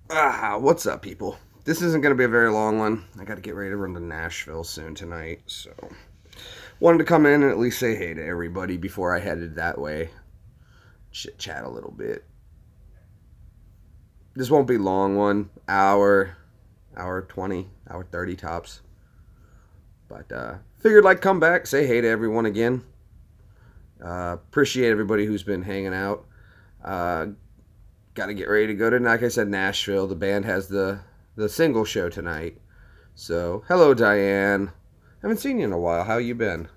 What's up, people? This isn't going to be a very long one. I got to get ready to run to Nashville soon tonight, so wanted to come in and at least say hey to everybody before I headed that way. Chit chat a little bit. This won't be long one. Hour 20, hour 30 tops. But figured like come back, say hey to everyone again. Appreciate everybody who's been hanging out. Got to get ready to go to, like I said, Nashville. The band has the single show tonight. So, hello, Diane. Haven't seen you in a while. How you been?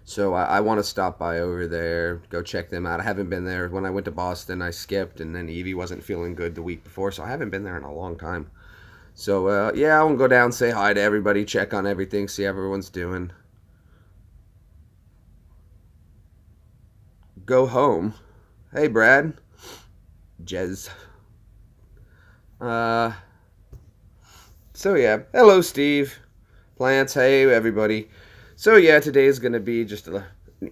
So, I want to stop by over there, go check them out. I haven't been there. When I went to Boston, I skipped, and then Evie wasn't feeling good the week before, so I haven't been there in a long time. So, yeah, I want to go down, say hi to everybody, check on everything, see how everyone's doing. Go home. Hey, Brad. Jez. So yeah, hello Steve, Plants, hey everybody. So yeah, today is gonna be just an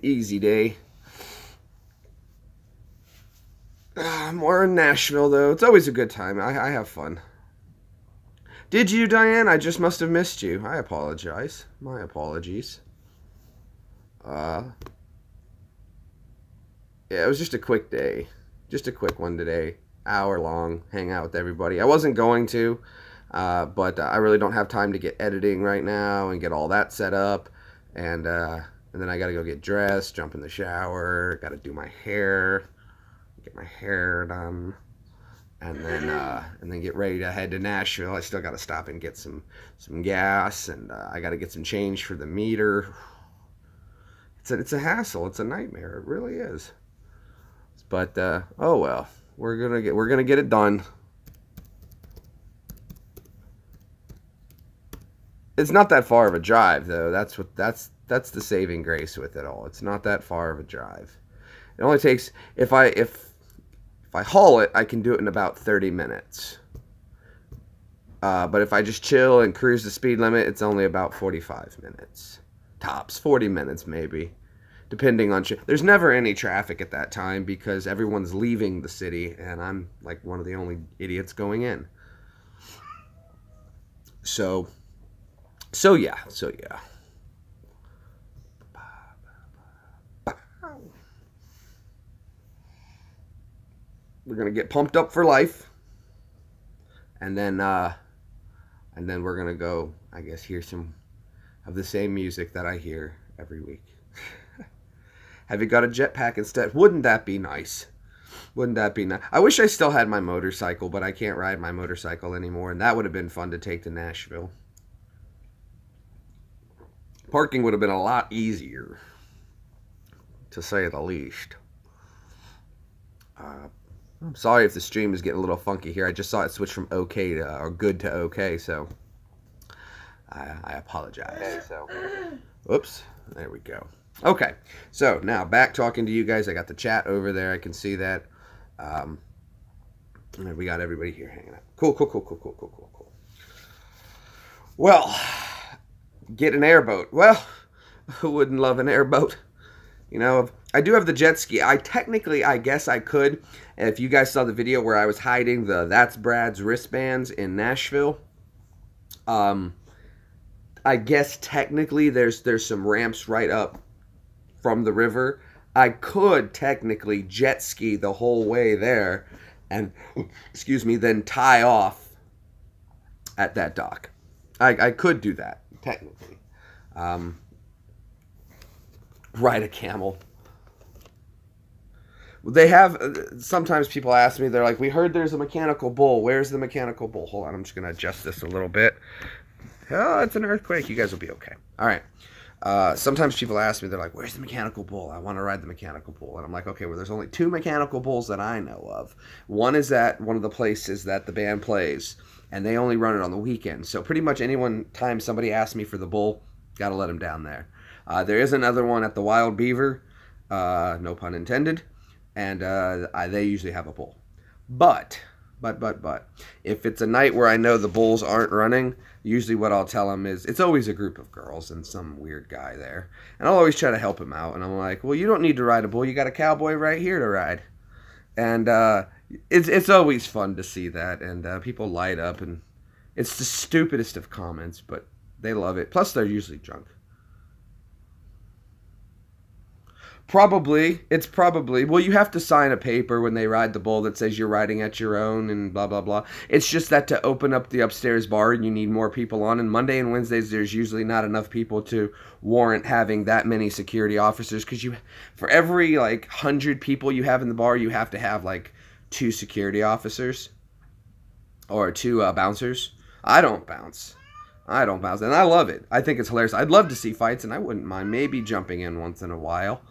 easy day. We're in Nashville though. It's always a good time. I have fun. Did you, Diane? I just must have missed you. I apologize. My apologies. Uh, yeah, it was just a quick day. Just a quick one today. Hour long, hang out with everybody. I wasn't going to, but I really don't have time to get editing right now and get all that set up. And then I got to go get dressed, jump in the shower, got to do my hair, get my hair done, and then get ready to head to Nashville. I still got to stop and get some gas, and I got to get some change for the meter. It's a hassle. It's a nightmare. It really is. But oh well, we're gonna get it done. It's not that far of a drive though. That's the saving grace with it all. It's not that far of a drive. It only takes if I haul it, I can do it in about 30 minutes. But if I just chill and cruise the speed limit, it's only about 45 minutes. Tops, 40 minutes maybe. Depending on there's never any traffic at that time because everyone's leaving the city and I'm like one of the only idiots going in. So yeah. We're gonna get pumped up for life, and then we're gonna go, I guess, hear some of the same music that I hear every week. Have you got a jetpack instead? Wouldn't that be nice? Wouldn't that be nice? I wish I still had my motorcycle, but I can't ride my motorcycle anymore, and that would have been fun to take to Nashville. Parking would have been a lot easier, to say the least. I'm sorry if the stream is getting a little funky here. I just saw it switch from okay to, or good to okay, so I apologize. Okay, so, whoops, there we go. Okay, so now back talking to you guys. I got the chat over there. I can see that. And we got everybody here hanging out. Cool. Well, get an airboat. Well, who wouldn't love an airboat? You know, I do have the jet ski. I guess I could. And if you guys saw the video where I was hiding the That's Brad's wristbands in Nashville, I guess technically there's some ramps right up from the river. I could technically jet ski the whole way there and, excuse me, then tie off at that dock. I could do that, technically. Ride a camel. They have, sometimes people ask me, they're like, we heard there's a mechanical bull. Where's the mechanical bull? Hold on, I'm just going to adjust this a little bit. Oh, it's an earthquake. You guys will be okay. All right. Sometimes people ask me, they're like, where's the mechanical bull? I want to ride the mechanical bull. And I'm like, okay, well, there's only 2 mechanical bulls that I know of. One is at one of the places that the band plays, and they only run it on the weekend. So pretty much time somebody asks me for the bull, got to let them down there. There is another one at the Wild Beaver, no pun intended, and they usually have a bull. But, if it's a night where I know the bulls aren't running, usually what I'll tell them is, it's always a group of girls and some weird guy there. And I'll always try to help him out. And I'm like, well, you don't need to ride a bull. You got a cowboy right here to ride. And It's always fun to see that, and people light up, and it's the stupidest of comments, but they love it. Plus, they're usually drunk. Probably. It's probably. Well, you have to sign a paper when they ride the bull that says you're riding at your own and blah, blah, blah. It's just that to open up the upstairs bar, you need more people on. And Monday and Wednesdays, there's usually not enough people to warrant having that many security officers. Because for every, 100 people you have in the bar, you have to have, 2 security officers. Or 2 bouncers. I don't bounce. And I love it. I think it's hilarious. I'd love to see fights, and I wouldn't mind maybe jumping in once in a while.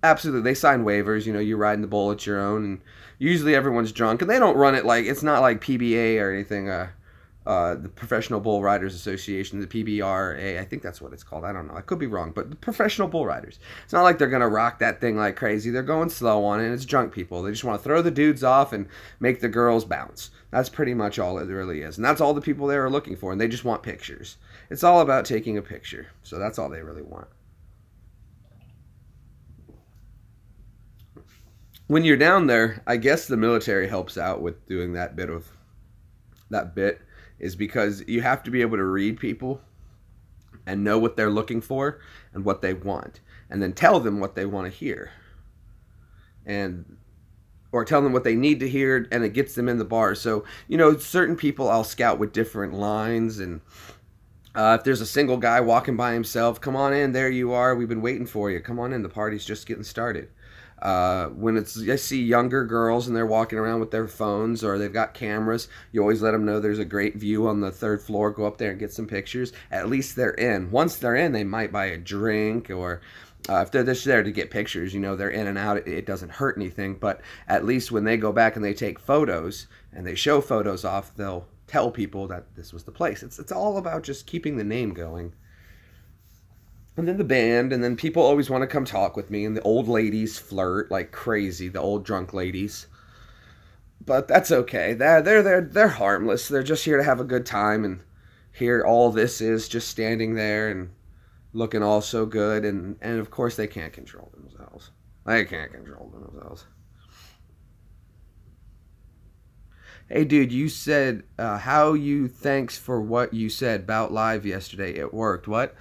Absolutely. They sign waivers. You're riding the bull at your own, and usually everyone's drunk, and they don't run it it's not like PBA or anything. The Professional Bull Riders Association, the PBRA, I think that's what it's called. I don't know. I could be wrong, but the Professional Bull Riders. It's not like they're going to rock that thing like crazy. They're going slow on it, and it's drunk people. They just want to throw the dudes off and make the girls bounce. That's pretty much all it really is. And that's all the people there are looking for, and they just want pictures. It's all about taking a picture. So that's all they really want. When you're down there, I guess the military helps out with doing that bit is because you have to be able to read people and know what they're looking for and what they want, and then tell them what they want to hear, or tell them what they need to hear, and it gets them in the bar. So certain people I'll scout with different lines, and if there's a single guy walking by himself, come on in, there you are, we've been waiting for you, come on in, the party's just getting started. When I see younger girls and they're walking around with their phones or they've got cameras, you always let them know there's a great view on the 3rd floor. Go up there and get some pictures. At least they're in. Once they're in, they might buy a drink, or if they're just there to get pictures, they're in and out. It doesn't hurt anything. But at least when they go back and they take photos and they show photos off, they'll tell people that this was the place. It's all about just keeping the name going. And then the band, and then people always want to come talk with me, and the old ladies flirt like crazy, the old drunk ladies. But that's okay. They're harmless. They're just here to have a good time, and here all this is just standing there and looking all so good, and of course they can't control themselves. They can't control themselves. Hey dude, you said thanks for what you said about live yesterday. It worked. What?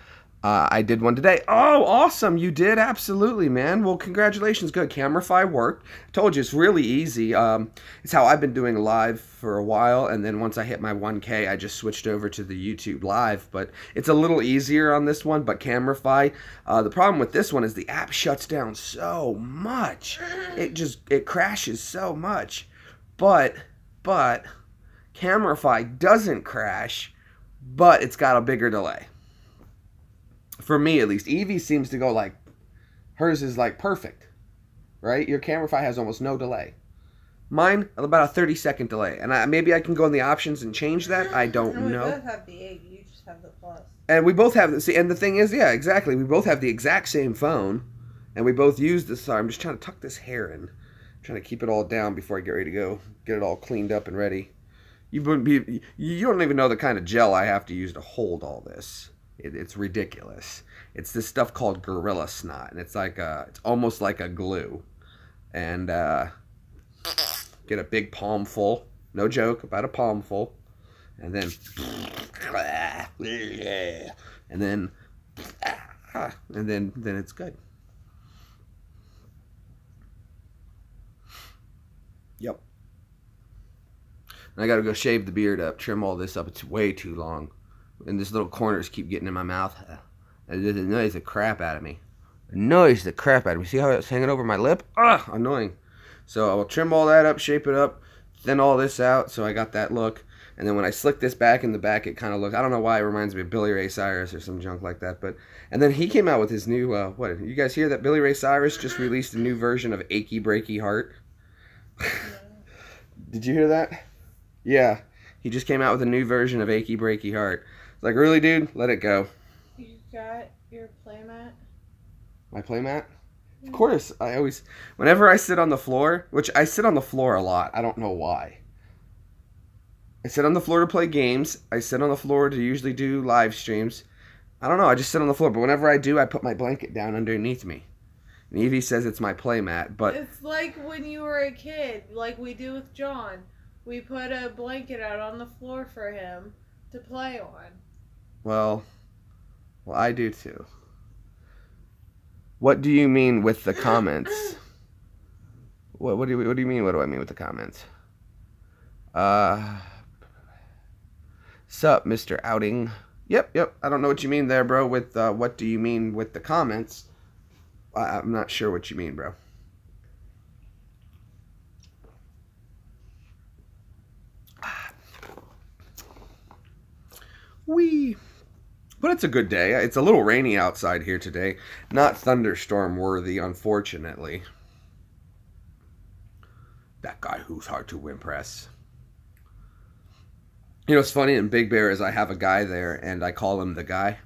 I did one today. Oh, awesome. You did? Absolutely, man. Well, congratulations. Good. Camerify worked. I told you, it's really easy. It's how I've been doing live for a while, and then once I hit my 1K, I just switched over to the YouTube live, but it's a little easier on this one, but Camerify, the problem with this one is the app shuts down so much. It crashes so much. But Camerify doesn't crash, but it's got a bigger delay. For me, at least. Evie seems to go hers is perfect, right? Your Camerify has almost no delay. Mine, about a 30-second delay. And maybe I can go in the options and change that. I don't know. We both have the 8, you just have the plus. And we both have and the thing is, yeah, exactly. We both have the exact same phone, and we both use this. Sorry, I'm just trying to tuck this hair in. I'm trying to keep it all down before I get ready to go. Get it all cleaned up and ready. You don't even know the kind of gel I have to use to hold all this. It's ridiculous. It's this stuff called Gorilla Snot, and it's it's almost like a glue. And get a big palm full, no joke, about a palm full, and then it's good. Yep. And I got to go shave the beard up, trim all this up. It's way too long. And these little corners keep getting in my mouth. It annoys the crap out of me. See how it's hanging over my lip? Ugh, annoying. So I will trim all that up, shape it up, thin all this out, so I got that look. And then when I slick this back in the back, it kind of looks, I don't know why it reminds me of Billy Ray Cyrus or some junk like that. And then he came out with his new, what, you guys hear that Billy Ray Cyrus just released a new version of Achy Breaky Heart? Did you hear that? Yeah. He just came out with a new version of Achy Breaky Heart. Like, really, dude? Let it go. You got your playmat? My playmat? Of course. Whenever I sit on the floor, which I sit on the floor a lot. I don't know why. I sit on the floor to play games. I sit on the floor to usually do live streams. I don't know. I just sit on the floor. But whenever I do, I put my blanket down underneath me. And Evie says it's my playmat, but It's like when you were a kid, like we do with John. We put a blanket out on the floor for him to play on. well, I do too. What do you mean with the comments? What do you mean? What do I mean with the comments? Sup, Mr. Outing? Yep. I don't know what you mean there, bro. With what do you mean with the comments? I'm not sure what you mean, bro. Wee. But it's a good day. It's a little rainy outside here today. Not thunderstorm worthy, unfortunately. That guy who's hard to impress. You know what's funny in Big Bear is I have a guy there and I call him the guy.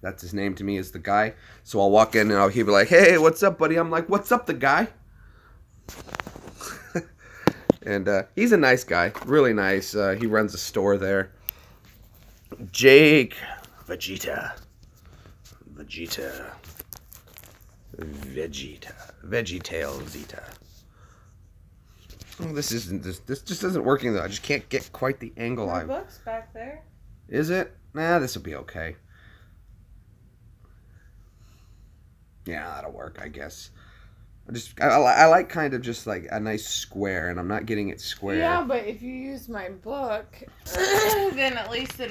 That's his name to me, is the guy. So I'll walk in and he'll be like, hey, what's up, buddy? I'm like, what's up, the guy? And he's a nice guy. Really nice. He runs a store there. Jake. Vegeta. Vegetail Zeta. Oh, this just isn't working though. I just can't get quite the angle. My book's back there. Is it? Nah, this will be okay. Yeah, that'll work, I guess. I like kind of just like a nice square, and I'm not getting it square. Yeah, but if you use my book, then at least the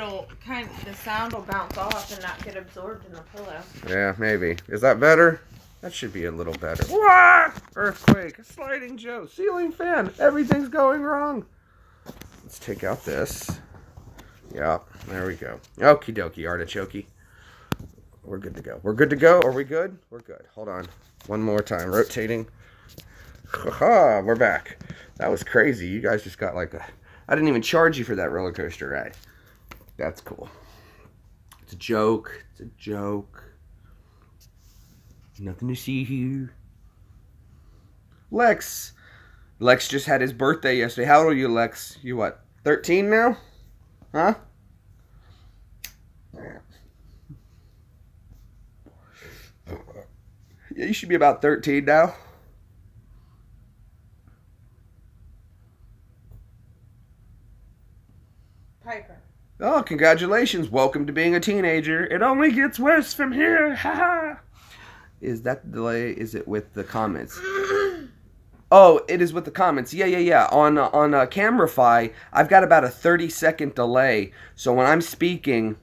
sound will bounce off and not get absorbed in the pillow. Yeah, maybe. Is that better? That should be a little better. Wah! Earthquake, sliding Joe, ceiling fan, everything's going wrong. Let's take out this. Yeah, there we go. Okie dokie, artichoke. We're good to go. We're good to go. Are we good? We're good. Hold on. One more time. Rotating. Haha, we're back. That was crazy. You guys just got like a... I didn't even charge you for that roller coaster ride. That's cool. It's a joke. It's a joke. Nothing to see here. Lex. Lex just had his birthday yesterday. How old are you, Lex? You what, 13 now? Huh? Yeah, you should be about 13 now. Piper. Oh, congratulations. Welcome to being a teenager. It only gets worse from here. Haha. Is that the delay? Is it with the comments? Oh, it is with the comments. Yeah. On Camerify, I've got about a 30-second delay. So when I'm speaking,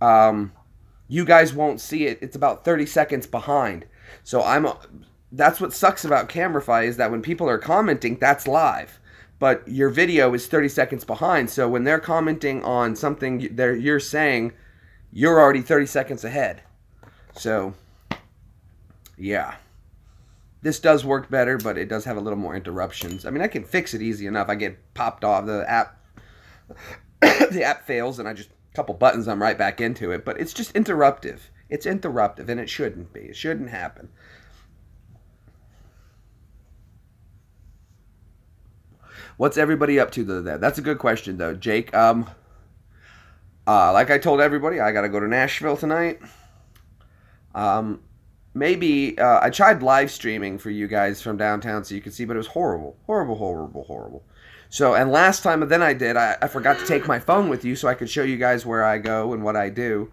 you guys won't see it. It's about 30 seconds behind. So that's what sucks about Camerify, is that when people are commenting, that's live. But your video is 30 seconds behind. So when they're commenting on something you're saying, you're already 30 seconds ahead. So, yeah. This does work better, but it does have a little more interruptions. I mean, I can fix it easy enough. I get popped off. The app the app fails, and I just a couple buttons, I'm right back into it. But it's just interruptive. It's interruptive, and it shouldn't be. It shouldn't happen. What's everybody up to though? That's a good question though, Jake. Like I told everybody, I gotta go to Nashville tonight. Maybe I tried live streaming for you guys from downtown so you could see, but it was horrible. So, and last time then I did, I forgot to take my phone with you so I could show you guys where I go and what I do.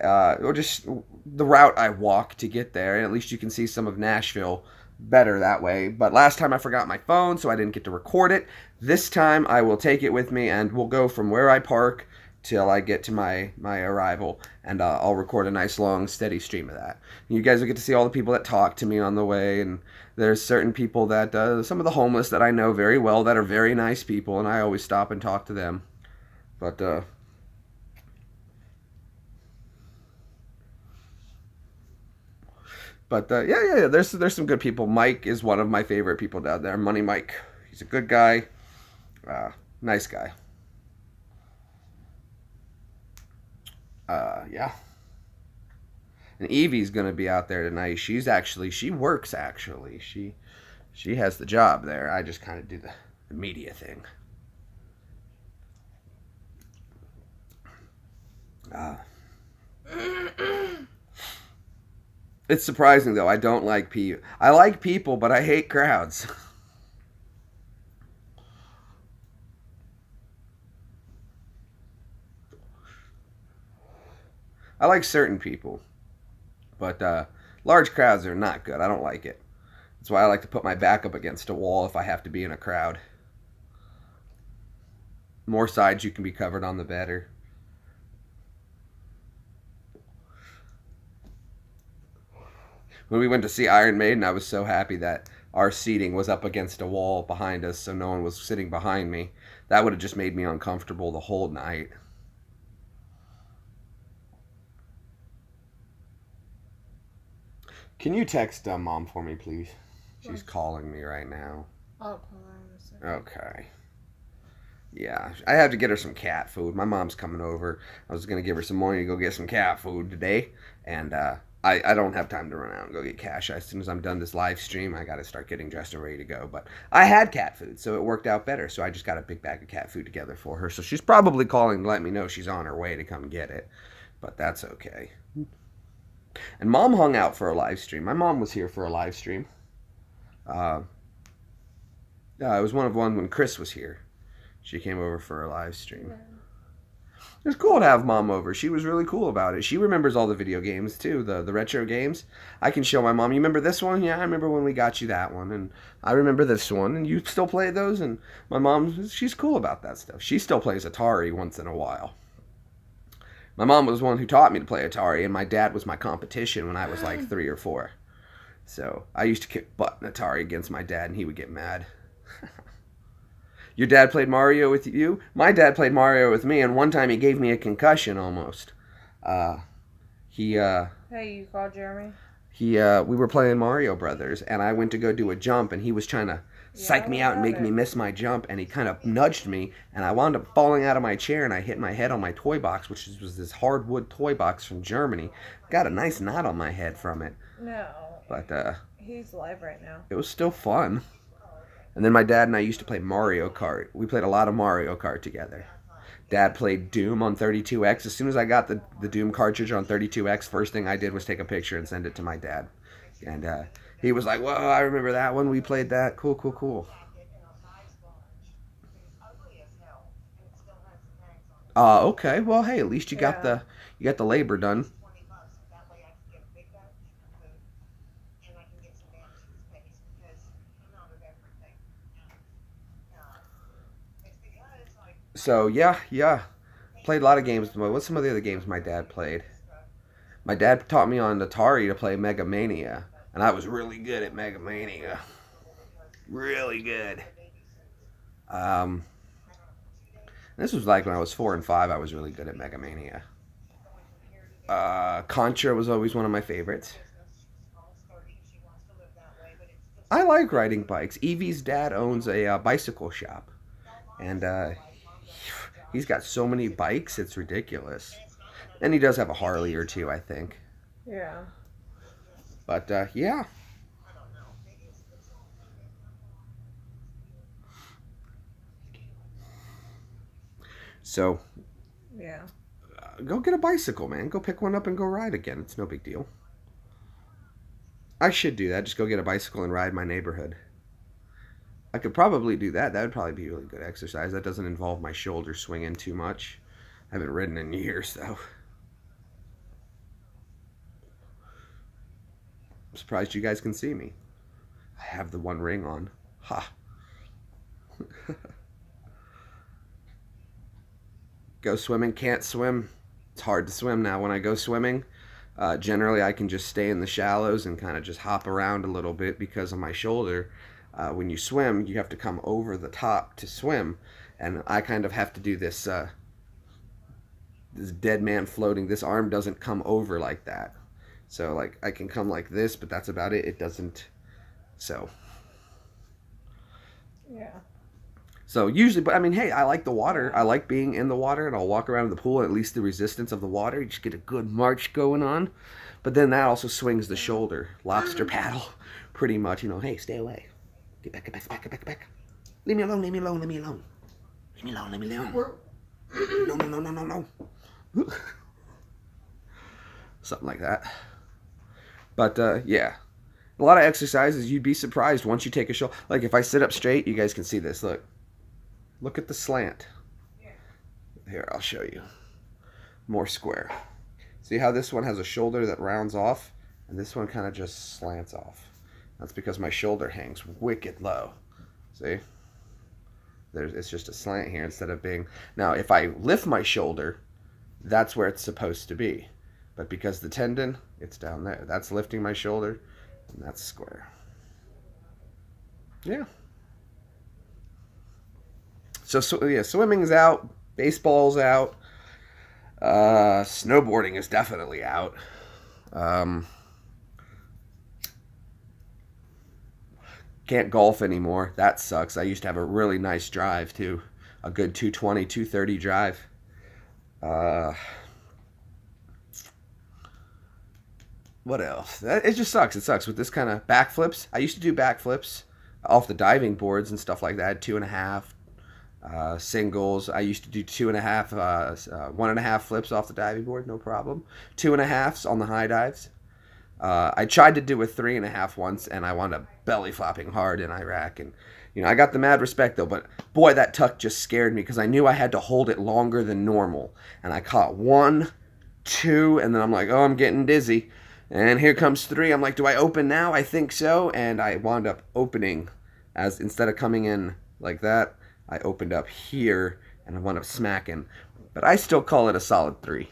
Or just the route I walk to get there, and at least you can see some of Nashville better that way. But last time I forgot my phone, so I didn't get to record it. This time I will take it with me, and we'll go from where I park till I get to my arrival, and I'll record a nice long steady stream of that. You guys will get to see all the people that talk to me on the way, and there's certain people that some of the homeless that I know very well that are very nice people, and I always stop and talk to them. But yeah, there's some good people. Mike is one of my favorite people down there. Money Mike. He's a good guy. Nice guy. Yeah. And Evie's gonna be out there tonight. She works actually. She has the job there. I just kind of do the media thing. It's surprising though. I don't like people. I like people, but I hate crowds. I like certain people, but large crowds are not good. I don't like it. That's why I like to put my back up against a wall if I have to be in a crowd. More sides you can be covered on, the better. When we went to see Iron Maiden, I was so happy that our seating was up against a wall behind us, so no one was sitting behind me. That would have just made me uncomfortable the whole night. Can you text Mom for me, please? She's calling me right now. I'll call her in a second. Okay. Yeah, I have to get her some cat food. My mom's coming over. I was going to give her some money to go get some cat food today, and I don't have time to run out and go get cash. As soon as I'm done this live stream, I got to start getting dressed and ready to go. But I had cat food, so it worked out better. So I just got a big bag of cat food together for her. So she's probably calling to let me know she's on her way to come get it. But that's okay. And Mom hung out for a live stream. My mom was here for a live stream. Yeah, it was one when Chris was here. She came over for a live stream. Yeah. It was cool to have Mom over. She was really cool about it. She remembers all the video games too, the retro games. I can show my mom, you remember this one? Yeah, I remember when we got you that one. And I remember this one. And you still play those? And my mom, she's cool about that stuff. She still plays Atari once in a while. My mom was the one who taught me to play Atari, and my dad was my competition when I was like 3 or 4. So I used to kick butt in Atari against my dad, and he would get mad. Your dad played Mario with you? My dad played Mario with me, and one time he gave me a concussion almost. Hey, you called Jeremy? We were playing Mario Brothers, and I went to go do a jump, and he was trying to psych me out and make me miss my jump, and he kind of nudged me, and I wound up falling out of my chair, and I hit my head on my toy box, which was this hardwood toy box from Germany. Got a nice knot on my head from it. No. But he's live right now. It was still fun. And then my dad and I used to play Mario Kart. We played a lot of Mario Kart together. Dad played Doom on 32X. As soon as I got the Doom cartridge on 32X, first thing I did was take a picture and send it to my dad. And he was like, whoa, I remember that one. We played that. Cool, cool, cool. Okay. Well, hey, at least you got the labor done. So yeah. Played a lot of games. What's some of the other games my dad played? My dad taught me on Atari to play Mega Mania, and I was really good at Mega Mania. Really good. This was like when I was 4 and 5. I was really good at Mega Mania. Contra was always one of my favorites. I like riding bikes. Evie's dad owns a bicycle shop, and he's got so many bikes, it's ridiculous. And he does have a Harley or two, I think. Yeah. But, yeah. So, yeah. Go get a bicycle, man. Go pick one up and go ride again. It's no big deal. I should do that. Just go get a bicycle and ride my neighborhood. I could probably do that. That would probably be really good exercise. That doesn't involve my shoulder swinging too much. I haven't ridden in years, though. I'm surprised you guys can see me. I have the one ring on. Ha. Go swimming, can't swim. It's hard to swim now when I go swimming. Generally, I can just stay in the shallows and kind of just hop around a little bit because of my shoulder. When you swim, you have to come over the top to swim, and I kind of have to do this this dead man floating. This arm doesn't come over like that. So, like, I can come like this, but that's about it. It doesn't, so. Yeah. So, usually, but I mean, hey, I like the water. I like being in the water, and I'll walk around in the pool, at least the resistance of the water. You just get a good march going on. But then that also swings the shoulder. Lobster paddle, pretty much. You know, hey, stay away. Get back, get back, get back, get back, get back. Leave me alone, leave me alone, leave me alone. Leave me alone, leave me alone. No, no, no, no, no, no. Something like that. But yeah, a lot of exercises. You'd be surprised once you take a shoulder. Like if I sit up straight, you guys can see this. Look at the slant. Here, I'll show you. More square. See how this one has a shoulder that rounds off, and this one kind of just slants off. That's because my shoulder hangs wicked low. See? It's just a slant here instead of being... Now, if I lift my shoulder, that's where it's supposed to be. But because the tendon, it's down there. That's lifting my shoulder, and that's square. Yeah. So yeah, swimming's out. Baseball's out. Snowboarding is definitely out. Can't golf anymore. That sucks. I used to have a really nice drive too. A good 220, 230 drive. What else? It just sucks. It sucks with this kind of backflips. I used to do backflips off the diving boards and stuff like that. 2.5 singles. I used to do 2.5, 1.5 flips off the diving board, no problem. 2.5s on the high dives. I tried to do a 3.5 once, and I wound up belly flopping hard in Iraq. And I got the mad respect though. But boy, that tuck just scared me because I knew I had to hold it longer than normal. And I caught 1, 2, and then I'm like, oh, I'm getting dizzy. And here comes 3. I'm like, do I open now? I think so. And I wound up opening, as instead of coming in like that, I opened up here, and I wound up smacking. But I still call it a solid 3.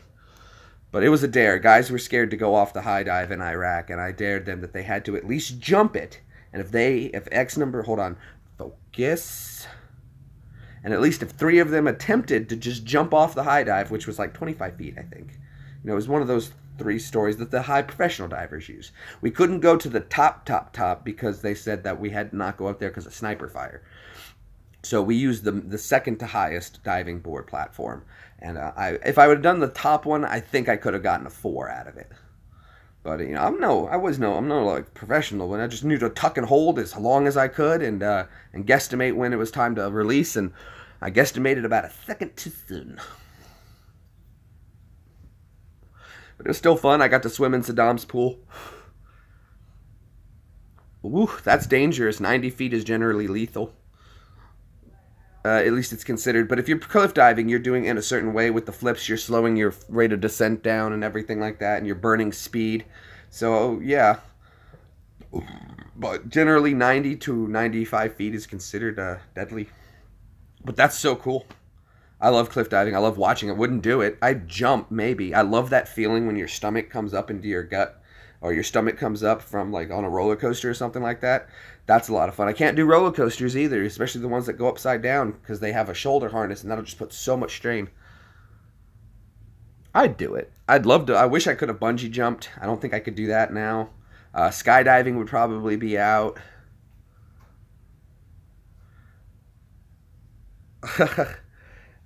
But it was a dare. Guys were scared to go off the high dive in Iraq, and I dared them that they had to at least jump it. And if X number, hold on, focus. And at least if 3 of them attempted to just jump off the high dive, which was like 25 feet, I think. It was one of those 3 stories that the high professional divers use. We couldn't go to the top because they said that we had to not go up there because of sniper fire. So we used the second to highest diving board platform. And if I would have done the top one, I think I could have gotten a 4 out of it. But I'm no like professional. When I just knew to tuck and hold as long as I could and guesstimate when it was time to release. And I guesstimated about a second too soon. But it was still fun. I got to swim in Saddam's pool. Woo, that's dangerous. 90 feet is generally lethal. At least it's considered. But if you're cliff diving, you're doing it in a certain way with the flips. You're slowing your rate of descent down and everything like that. And you're burning speed. So, yeah. But generally 90 to 95 feet is considered deadly. But that's so cool. I love cliff diving. I love watching it. Wouldn't do it. I'd jump, maybe. I love that feeling when your stomach comes up into your gut. Or your stomach comes up from like on a roller coaster or something like that. That's a lot of fun. I can't do roller coasters either, especially the ones that go upside down because they have a shoulder harness and that'll just put so much strain. I'd do it. I'd love to. I wish I could have bungee jumped. I don't think I could do that now. Skydiving would probably be out.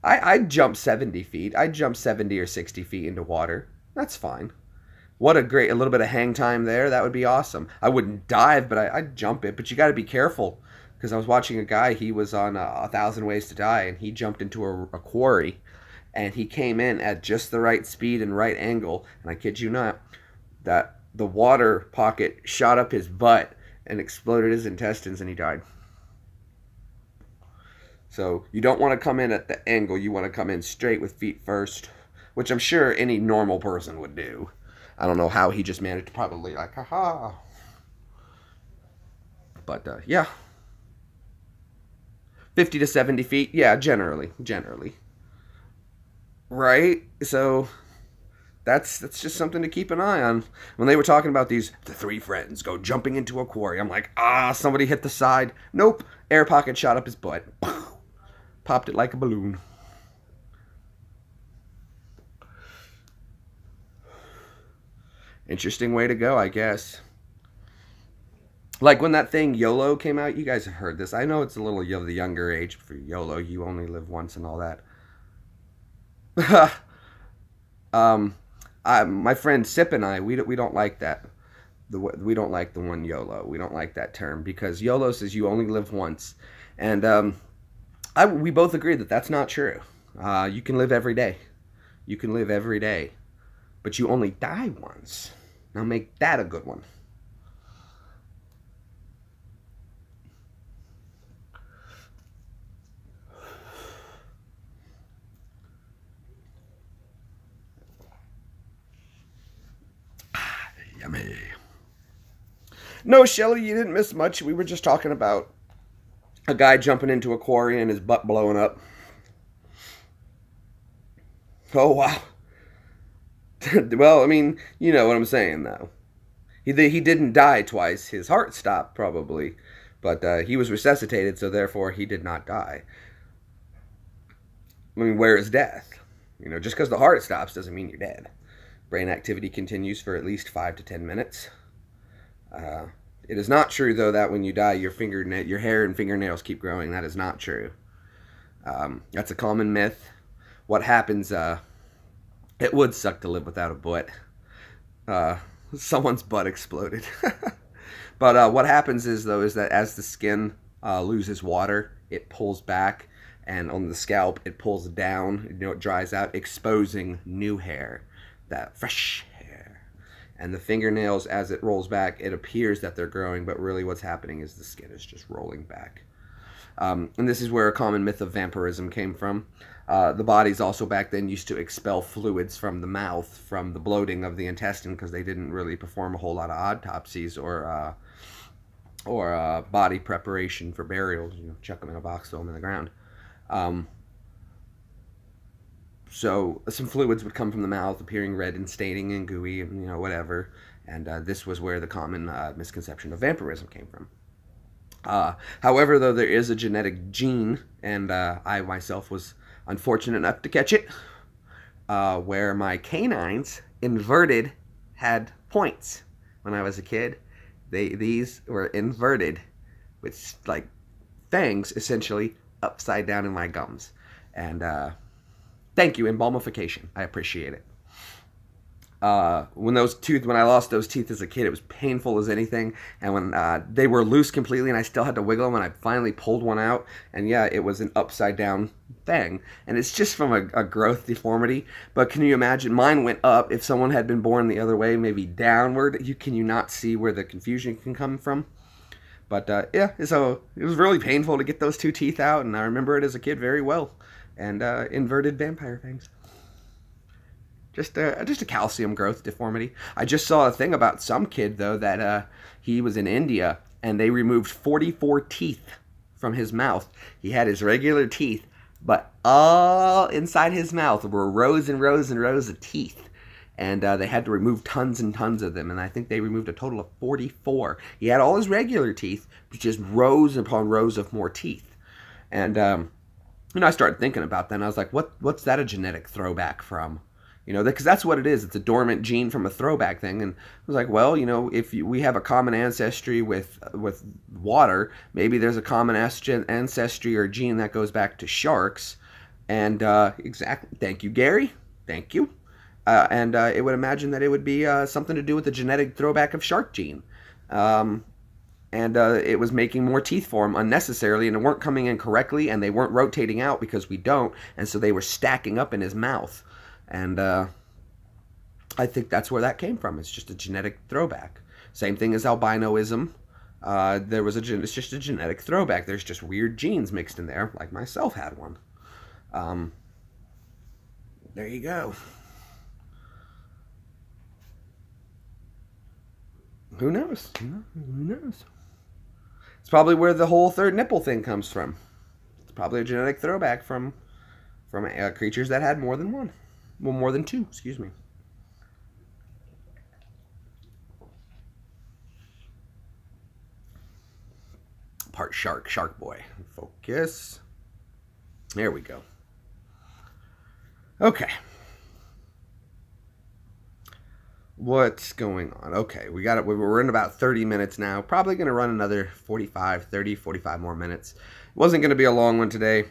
I'd jump 70 feet. I'd jump 70 or 60 feet into water. That's fine. What a little bit of hang time there. That would be awesome. I wouldn't dive, but I'd jump it. But you got to be careful because I was watching a guy. He was on 1,000 Ways to Die, and he jumped into a quarry, and he came in at just the right speed and right angle. And I kid you not, that the water pocket shot up his butt and exploded his intestines, and he died. So you don't want to come in at the angle. You want to come in straight with feet first, which I'm sure any normal person would do. I don't know how he just managed to probably like, haha. But, yeah. 50 to 70 feet. Yeah, generally. Right? So, that's just something to keep an eye on. When they were talking about the 3 friends go jumping into a quarry, I'm like, somebody hit the side. Nope. Air pocket shot up his butt. Popped it like a balloon. Interesting way to go, I guess. Like when that thing YOLO came out, you guys have heard this. I know it's a little of the younger age for YOLO. You only live once and all that. My friend Sip and I, we don't like that. We don't like the one YOLO. We don't like that term because YOLO says you only live once, and we both agree that that's not true. You can live every day. You can live every day, but you only die once. Now make that a good one. Yummy. No, Shelly, you didn't miss much. We were just talking about a guy jumping into a quarry and his butt blowing up. Oh, wow. Well, I mean, you know what I'm saying, though. He didn't die twice. His heart stopped, probably. But he was resuscitated, so therefore he did not die. I mean, where is death? You know, just because the heart stops doesn't mean you're dead. Brain activity continues for at least 5 to 10 minutes. It is not true, though, that when you die, your hair and fingernails keep growing. That is not true. That's a common myth. What happens, it would suck to live without a butt. Someone's butt exploded. But what happens is that as the skin loses water, it pulls back, and on the scalp, it pulls down. You know, it dries out, exposing new hair, that fresh hair. And the fingernails, as it rolls back, it appears that they're growing, but really what's happening is the skin is just rolling back. And this is where a common myth of vampirism came from. The bodies also back then used to expel fluids from the mouth, from the bloating of the intestine, because they didn't really perform a whole lot of autopsies or body preparation for burials. You know, chuck them in a box, throw them in the ground. So some fluids would come from the mouth, appearing red and staining and gooey, and you know, whatever. And this was where the common misconception of vampirism came from. However, though, there is a genetic gene, and I myself was unfortunate enough to catch it, where my canines inverted had points when I was a kid. These were inverted with like fangs essentially upside down in my gums. And thank you, embalmification. I appreciate it. When I lost those teeth as a kid, it was painful as anything. And when they were loose completely and I still had to wiggle them, and I finally pulled one out, and yeah, it was an upside down fang. And it's just from a growth deformity. But can you imagine? Mine went up. If someone had been born the other way, maybe downward, can you not see where the confusion can come from? But yeah, so it was really painful to get those 2 teeth out, and I remember it as a kid very well. And inverted vampire fangs. Just a calcium growth deformity. I just saw a thing about some kid, though, that he was in India, and they removed 44 teeth from his mouth. He had his regular teeth, but all inside his mouth were rows and rows and rows of teeth. And they had to remove tons and tons of them, and I think they removed a total of 44. He had all his regular teeth, but just rows upon rows of more teeth. And I started thinking about that, and I was like, what's that a genetic throwback from? You know, because that's what it is. It's a dormant gene from a throwback thing. And I was like, well, you know, if we have a common ancestry with water, maybe there's a common ancestry or gene that goes back to sharks. And exactly, thank you, Gary. Thank you. And it would imagine that it would be something to do with the genetic throwback of shark gene. And it was making more teeth for him unnecessarily, and they weren't coming in correctly, and they weren't rotating out because we don't, and so they were stacking up in his mouth. And I think that's where that came from. It's just a genetic throwback. Same thing as albinoism. It's just a genetic throwback. There's just weird genes mixed in there, like myself had one. There you go. Who knows? Who knows? It's probably where the whole third nipple thing comes from. It's probably a genetic throwback from creatures that had more than one. Well, more than 2, excuse me. Part shark boy. Focus. There we go. Okay. What's going on? Okay, we got it. We're in about 30 minutes now. Probably going to run another 45 more minutes. It wasn't going to be a long one today.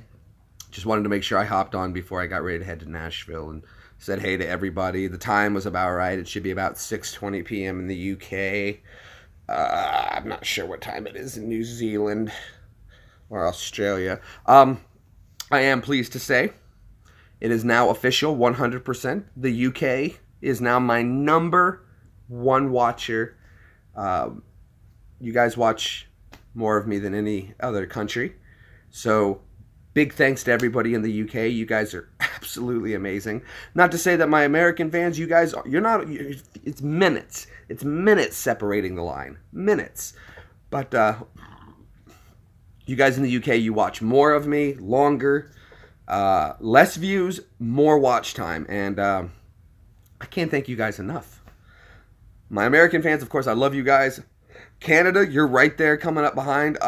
Just wanted to make sure I hopped on before I got ready to head to Nashville and said hey to everybody. The time was about right. It should be about 6:20 p.m. in the UK. I'm not sure what time it is in New Zealand or Australia. I am pleased to say it is now official 100%. The UK is now my number one watcher. You guys watch more of me than any other country. So big thanks to everybody in the UK. You guys are absolutely amazing. Not to say that my American fans, you guys, it's minutes. It's minutes separating the line. Minutes. But you guys in the UK, you watch more of me, longer, less views, more watch time. And I can't thank you guys enough. My American fans, of course, I love you guys. Canada, you're right there coming up behind.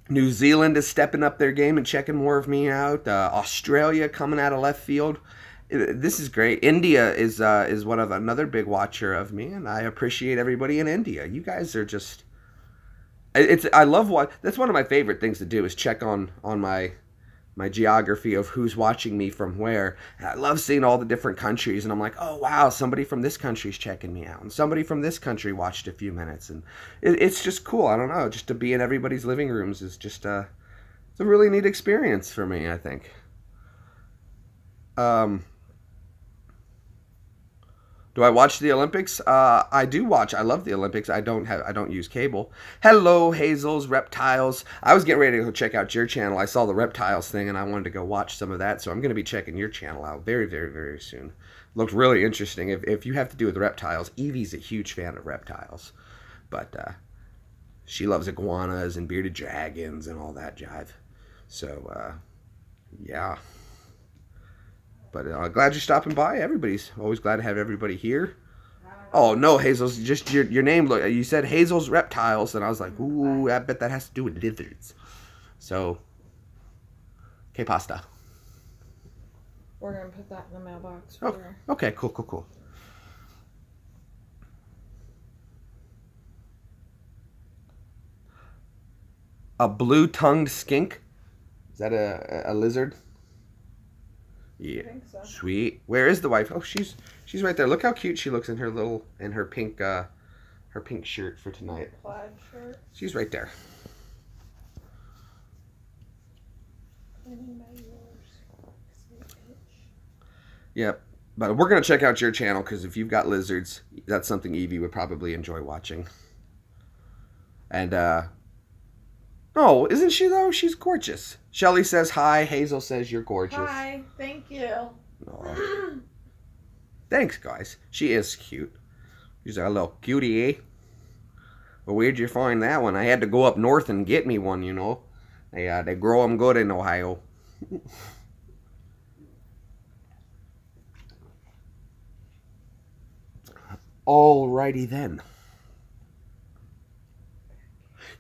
New Zealand is stepping up their game and checking more of me out. Australia coming out of left field. This is great. India is one of another big watcher of me, and I appreciate everybody in India. You guys are just... I love that's one of my favorite things to do is check on my geography of who's watching me from where. And I love seeing all the different countries, and I'm like, oh wow, somebody from this country's checking me out, and somebody from this country watched a few minutes, and it's just cool. I don't know, just to be in everybody's living rooms is just it's a really neat experience for me, I think. Do I watch the Olympics? I do watch. I love the Olympics. I don't use cable. Hello, Hazel's Reptiles. I was getting ready to go check out your channel. I saw the reptiles thing, and I wanted to go watch some of that. So I'm going to be checking your channel out very, very, very soon. Looked really interesting. If you have to do with reptiles, Evie's a huge fan of reptiles, but she loves iguanas and bearded dragons and all that jive. So yeah. But glad you're stopping by. Everybody's always glad to have everybody here. Oh, no, Hazel's just your name. Look, you said Hazel's Reptiles, and I was like, ooh, I bet that has to do with lizards. So, que pasta? We're going to put that in the mailbox. Oh, okay, cool, cool, cool. A blue-tongued skink? Is that a lizard? Yeah, I think so. Sweet. Where is the wife? Oh, she's right there. Look how cute she looks in her pink shirt for tonight. Plaid shirt. She's right there. Yep. But we're gonna check out your channel because if you've got lizards, that's something Evie would probably enjoy watching. And oh, isn't she though? She's gorgeous. Shelly says hi. Hazel says you're gorgeous. Hi, thank you. Aw. Thanks, guys. She is cute. She's a little cutie, eh? Well, where'd you find that one? I had to go up north and get me one, you know. They grow them good in Ohio. Alrighty then.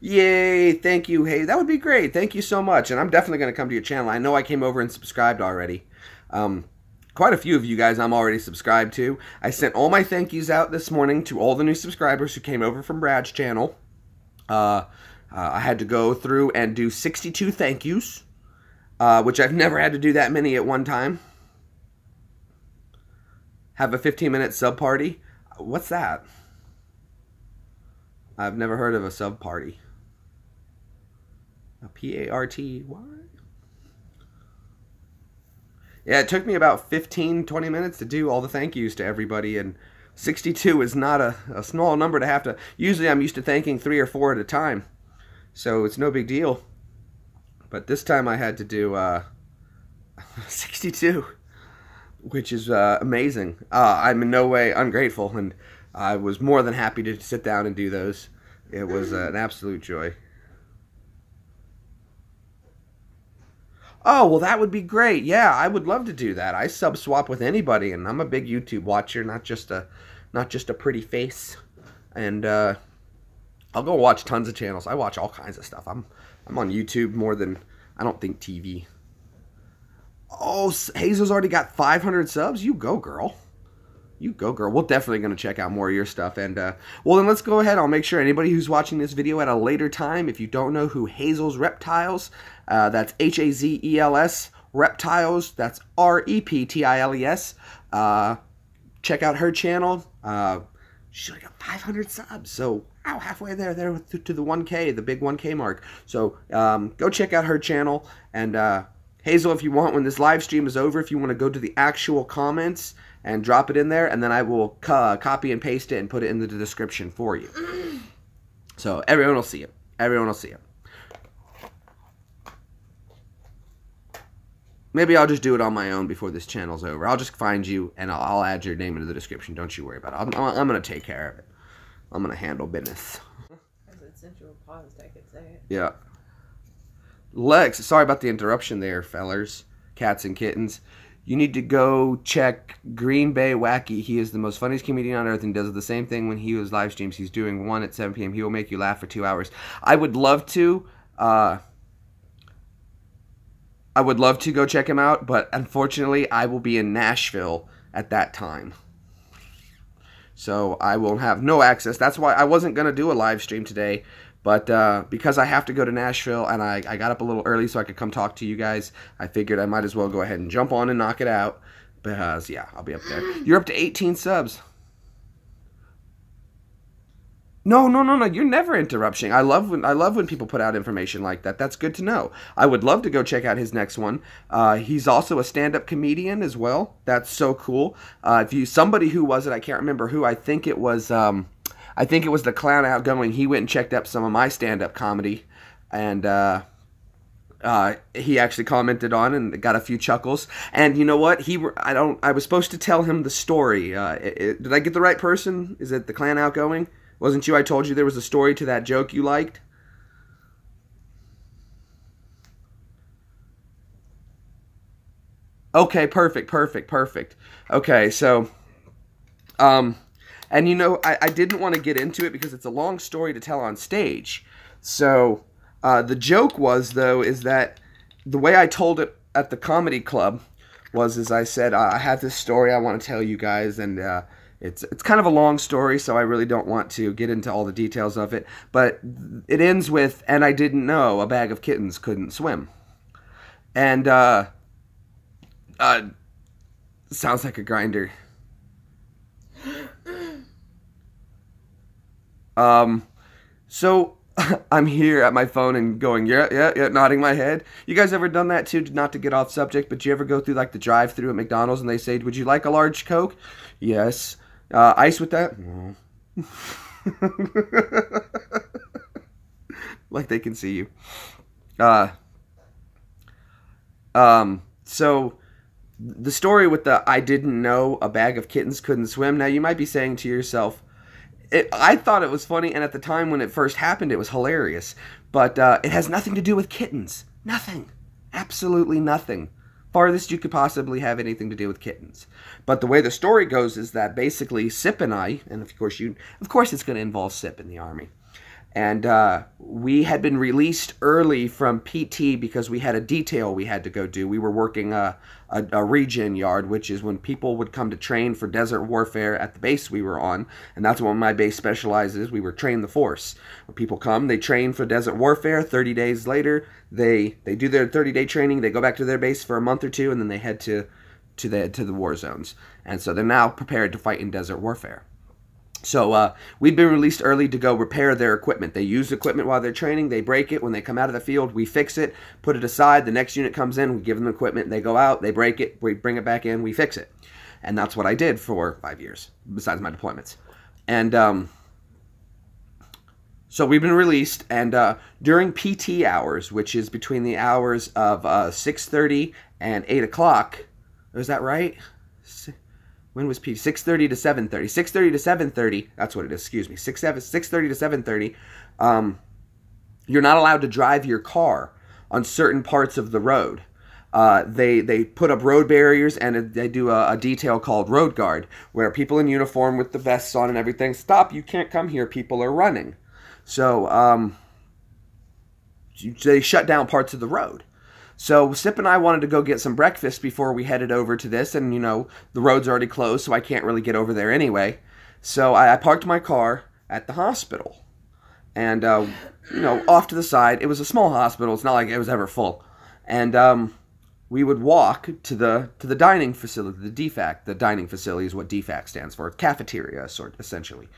Yay, thank you. Hey, that would be great. Thank you so much. And I'm definitely going to come to your channel. I know I came over and subscribed already. Quite a few of you guys I'm already subscribed to. I sent all my thank yous out this morning to all the new subscribers who came over from Brad's channel. I had to go through and do 62 thank yous, which I've never had to do that many at one time. Have a 15-minute sub party. What's that? I've never heard of a sub party. A P-A-R-T, what? Yeah, it took me about 15-20 minutes to do all the thank yous to everybody, and 62 is not a small number to have to... Usually I'm used to thanking 3 or 4 at a time, so it's no big deal. But this time I had to do 62, which is amazing. I'm in no way ungrateful, and I was more than happy to sit down and do those. It was an absolute joy. Oh, well, that would be great. Yeah, I would love to do that. I sub-swap with anybody, and I'm a big YouTube watcher, not just a pretty face. And I'll go watch tons of channels. I watch all kinds of stuff. I'm on YouTube more than, I don't think, TV. Oh, Hazel's already got 500 subs? You go, girl. You go, girl. We're definitely going to check out more of your stuff. And, well, then let's go ahead. I'll make sure anybody who's watching this video at a later time, if you don't know who Hazel's Reptiles, that's H-A-Z-E-L-S, Reptiles, that's R-E-P-T-I-L-E-S. Check out her channel. She's already got 500 subs. So, wow, halfway there to the 1K, the big 1K mark. So, go check out her channel. And, Hazel, if you want, when this live stream is over, if you want to go to the actual comments and drop it in there, and then I will copy and paste it and put it into the description for you. So everyone will see it. Everyone will see it. Maybe I'll just do it on my own before this channel's over. I'll just find you, and I'll add your name into the description. Don't you worry about it. I'm going to take care of it. I'm going to handle business. Since you were paused, I could say it. Yeah. Lex, sorry about the interruption there, fellers, cats and kittens. You need to go check Green Bay Wacky. He is the most funniest comedian on earth and does the same thing when he was live streams. He's doing one at 7 p.m. He will make you laugh for 2 hours. I would love to. I would love to go check him out, but unfortunately, I will be in Nashville at that time. So I will have no access. That's why I wasn't going to do a live stream today. But because I have to go to Nashville and I got up a little early so I could come talk to you guys, I figured I might as well go ahead and jump on and knock it out. Because, yeah, I'll be up there. You're up to 18 subs. No. You're never interrupting. I love when people put out information like that. That's good to know. I would love to go check out his next one. He's also a stand-up comedian as well. That's so cool. Somebody who was it, I can't remember who. I think it was the Clown Outgoing. He went and checked up some of my stand-up comedy, and he actually commented on and got a few chuckles. And you know what? I was supposed to tell him the story. Did I get the right person? Is it the Clan Outgoing? Wasn't you? I told you there was a story to that joke you liked. Okay, perfect. Okay, so, and you know, I didn't want to get into it because it's a long story to tell on stage. So, the joke was, though, is that the way I told it at the comedy club was, as I said, I have this story I want to tell you guys, and it's kind of a long story, so I really don't want to get into all the details of it. But it ends with, and I didn't know a bag of kittens couldn't swim. And, sounds like a grinder. So I'm here at my phone and going, yeah, nodding my head. You guys ever done that too? Not to get off subject, but you ever go through like the drive-thru at McDonald's and they say, would you like a large Coke? Yes. Ice with that? No. Like they can see you. So the story with the I didn't know a bag of kittens couldn't swim. Now you might be saying to yourself, I thought it was funny, and at the time when it first happened, it was hilarious. But it has nothing to do with kittens. Nothing. Absolutely nothing. Farthest you could possibly have anything to do with kittens. But the way the story goes is that basically Sip and I, and of course it's going to involve Sip in the Army. And we had been released early from PT because we had a detail we had to go do. We were working a regen yard, which is when people would come to train for desert warfare at the base we were on. And that's what my base specializes. We were train the force. When people come, they train for desert warfare. 30 days later, they do their 30-day training. They go back to their base for a month or two, and then they head to the war zones. And so they're now prepared to fight in desert warfare. So we'd been released early to go repair their equipment. They use equipment while they're training. They break it. When they come out of the field, we fix it, put it aside. The next unit comes in. We give them equipment. They go out. They break it. We bring it back in. We fix it. And that's what I did for 5 years, besides my deployments. And so we've been released. And during PT hours, which is between the hours of 6:30 and 8 o'clock, is that right? When was PT? 6:30 to 7:30. 6:30 to 7:30. That's what it is. Excuse me. 6:30 to 7:30. You're not allowed to drive your car on certain parts of the road. They put up road barriers, and they do a detail called Road Guard, where people in uniform with the vests on and everything stop. You can't come here. People are running. So they shut down parts of the road. So Sip and I wanted to go get some breakfast before we headed over to this, and, you know, the road's already closed, so I can't really get over there anyway. So I parked my car at the hospital, and, you know, off to the side. It was a small hospital. It's not like it was ever full. And we would walk to the dining facility, the DFAC. The dining facility is what DFAC stands for, cafeteria, essentially.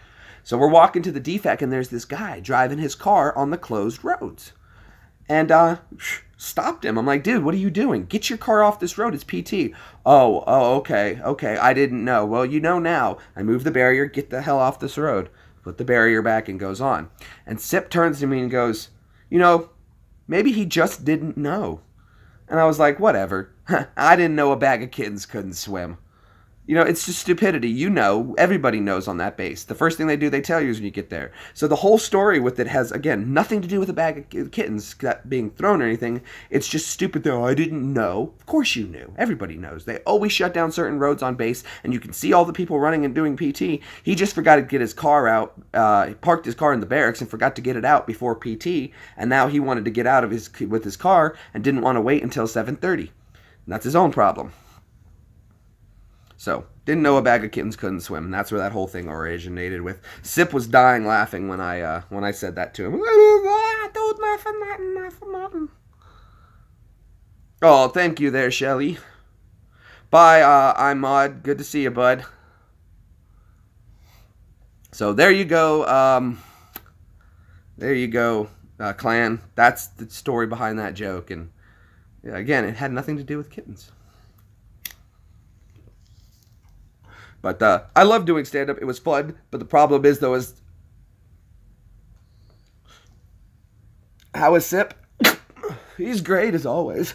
So we're walking to the DFAC, and there's this guy driving his car on the closed roads. And stopped him. I'm like, dude, what are you doing? Get your car off this road. It's PT. Oh, okay. I didn't know. Well, you know now. I move the barrier. Get the hell off this road. Put the barrier back and goes on. And Sip turns to me and goes, maybe he just didn't know. And I was like, whatever. I didn't know a bag of kittens couldn't swim. It's just stupidity. Everybody knows on that base. The first thing they do, they tell you is when you get there. So the whole story with it has, again, nothing to do with a bag of kittens being thrown or anything. It's just stupid, though. I didn't know. Of course you knew. Everybody knows. They always shut down certain roads on base, and you can see all the people running and doing PT. He just forgot to get his car out. He parked his car in the barracks and forgot to get it out before PT, and now he wanted to get out with his car and didn't want to wait until 7:30. And that's his own problem. So, didn't know a bag of kittens couldn't swim. And that's where that whole thing originated with. Sip was dying laughing when I said that to him. Oh, thank you there, Shelly. Bye, I'm Maud. Good to see you, bud. So, there you go. Clan. That's the story behind that joke. And, again, it had nothing to do with kittens. But I love doing stand-up. It was fun. But the problem is, though, how is Sip? He's great, as always.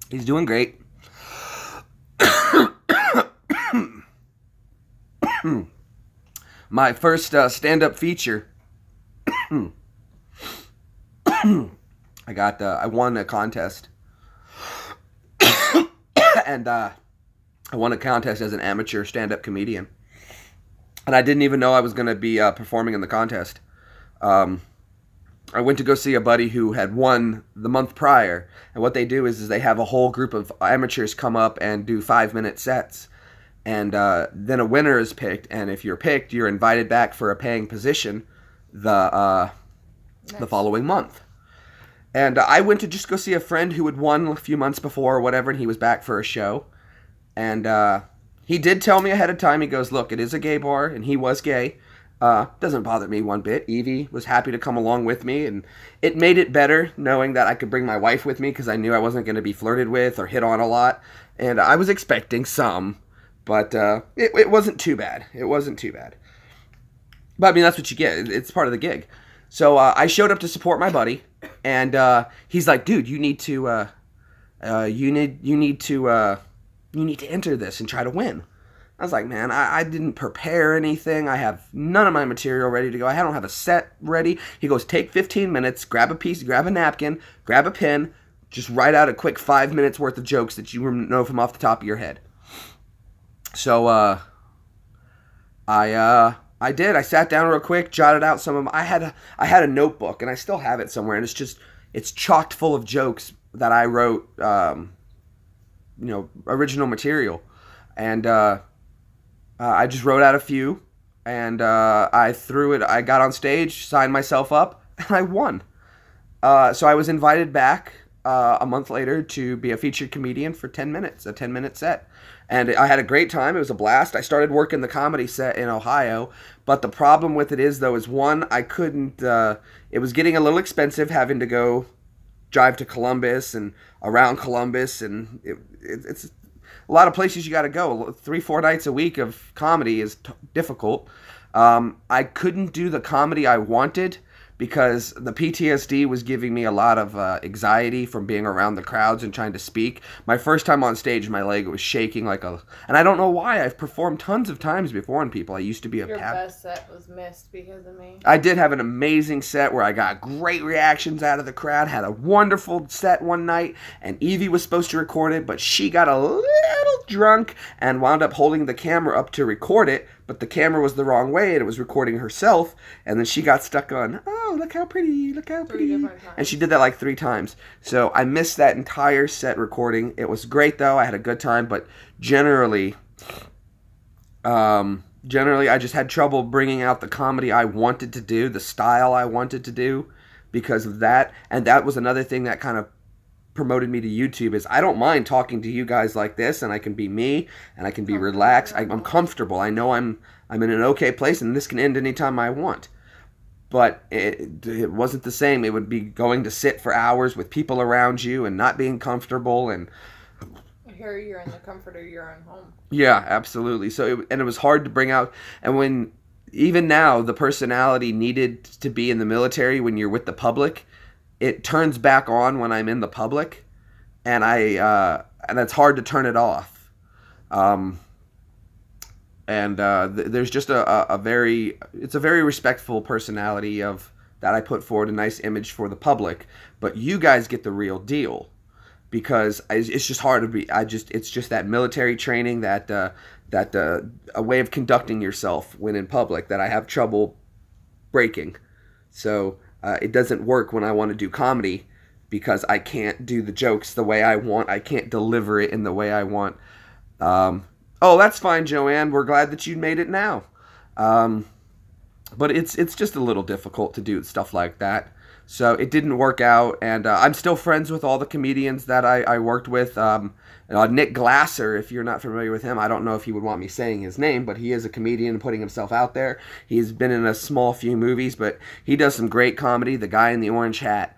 He's doing great. My first stand-up feature. I won a contest. And I won a contest as an amateur stand-up comedian. And I didn't even know I was going to be performing in the contest. I went to go see a buddy who had won the month prior. And what they do is they have a whole group of amateurs come up and do 5-minute sets. And then a winner is picked. And if you're picked, you're invited back for a paying position the following month. And I went to just go see a friend who had won a few months before or whatever, and he was back for a show. And he did tell me ahead of time, he goes, look, it is a gay bar, and he was gay. Doesn't bother me one bit. Evie was happy to come along with me, and it made it better knowing that I could bring my wife with me because I knew I wasn't going to be flirted with or hit on a lot. And I was expecting some, but it wasn't too bad. It wasn't too bad. But, I mean, that's what you get. It's part of the gig. So I showed up to support my buddy, and he's like, "Dude, you need to enter this and try to win." I was like, "Man, I didn't prepare anything. I have none of my material ready to go. I don't have a set ready." He goes, "Take 15 minutes, grab a napkin, grab a pen, just write out a quick 5 minutes worth of jokes that you know from off the top of your head." So I did. I sat down real quick, jotted out some of them. I had a notebook, and I still have it somewhere, and it's chocked full of jokes that I wrote, original material. And I just wrote out a few, and I threw it. I got on stage, signed myself up, and I won. So I was invited back a month later to be a featured comedian for 10 minutes, a 10-minute set. And I had a great time. It was a blast. I started working the comedy set in Ohio. But the problem with it is, though, one, I couldn't... it was getting a little expensive having to go drive to Columbus and around Columbus. And it's a lot of places you got to go. 3-4 nights a week of comedy is difficult. I couldn't do the comedy I wanted because the PTSD was giving me a lot of anxiety from being around the crowds and trying to speak. My first time on stage, my leg was shaking and I don't know why. I've performed tons of times before on people. I used to be Your best set was missed because of me. I did have an amazing set where I got great reactions out of the crowd, had a wonderful set one night, and Evie was supposed to record it, but she got a little drunk and wound up holding the camera up to record it, but the camera was the wrong way and it was recording herself, and then she got stuck on, "Oh, look how pretty, look how pretty." 3 different times. And she did that like 3 times. So I missed that entire set recording. It was great though. I had a good time, but generally I just had trouble bringing out the comedy I wanted to do, the style I wanted to do because of that. And that was another thing that kind of promoted me to YouTube is I don't mind talking to you guys like this, and I can be me and I can be relaxed. I'm comfortable. I know I'm in an okay place, and this can end anytime I want. but it wasn't the same. It would be going to sit for hours with people around you and not being comfortable. And here you're in the comfort of your own home. Yeah, absolutely. So it was hard to bring out. And when even now the personality needed to be in the military when you're with the public, it turns back on when I'm in the public, and and it's hard to turn it off. There's just it's a very respectful personality of that I put forward, a nice image for the public, but you guys get the real deal, because it's just hard to be. It's just that military training, that a way of conducting yourself when in public that I have trouble breaking. So it doesn't work when I want to do comedy, because I can't do the jokes the way I want. I can't deliver it in the way I want. Oh, that's fine, Joanne. We're glad that you made it now. But it's just a little difficult to do stuff like that. So it didn't work out, and I'm still friends with all the comedians that I worked with. Nick Glasser, if you're not familiar with him, I don't know if he would want me saying his name, but he is a comedian putting himself out there. He's been in a small few movies, but he does some great comedy, The Guy in the Orange Hat.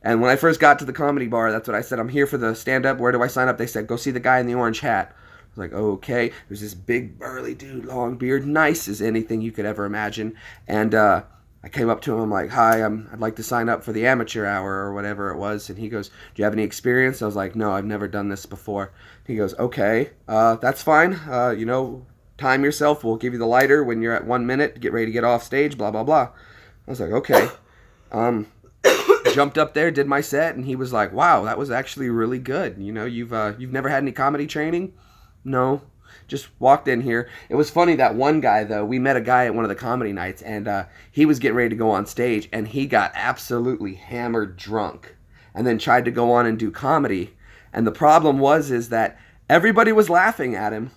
And when I first got to the comedy bar, that's what I said. I'm here for the stand-up. Where do I sign up? They said, go see The Guy in the Orange Hat. I was like, okay. There's this big, burly dude, long beard, nice as anything you could ever imagine. And I came up to him, I'm like, hi, I'd like to sign up for the amateur hour or whatever it was. And he goes, do you have any experience? I was like, no, I've never done this before. He goes, okay, that's fine. Time yourself. We'll give you the lighter when you're at 1 minute. Get ready to get off stage, blah, blah, blah. I was like, okay. Jumped up there, did my set, and he was like, wow, that was actually really good. You've never had any comedy training? No. Just walked in here. It was funny, that one guy, though. We met a guy at one of the comedy nights, and he was getting ready to go on stage, and he got absolutely hammered drunk and then tried to go on and do comedy. And the problem is that everybody was laughing at him,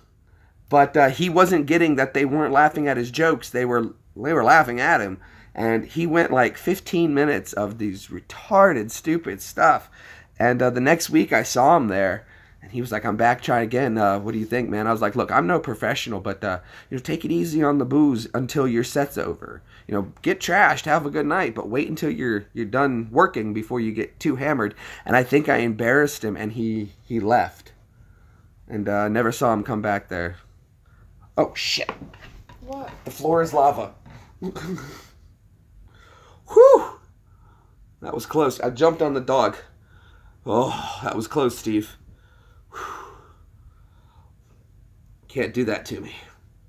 but he wasn't getting that they weren't laughing at his jokes. They were laughing at him. And he went like 15 minutes of these retarded, stupid stuff. And the next week I saw him there. And he was like, I'm back, try again. What do you think, man? I was like, look, I'm no professional, but take it easy on the booze until your set's over. Get trashed, have a good night, but wait until you're done working before you get too hammered. And I think I embarrassed him, and he left. And never saw him come back there. Oh, shit. What? The floor is lava. Whew! That was close. I jumped on the dog. Oh, that was close, Steve. Can't do that to me.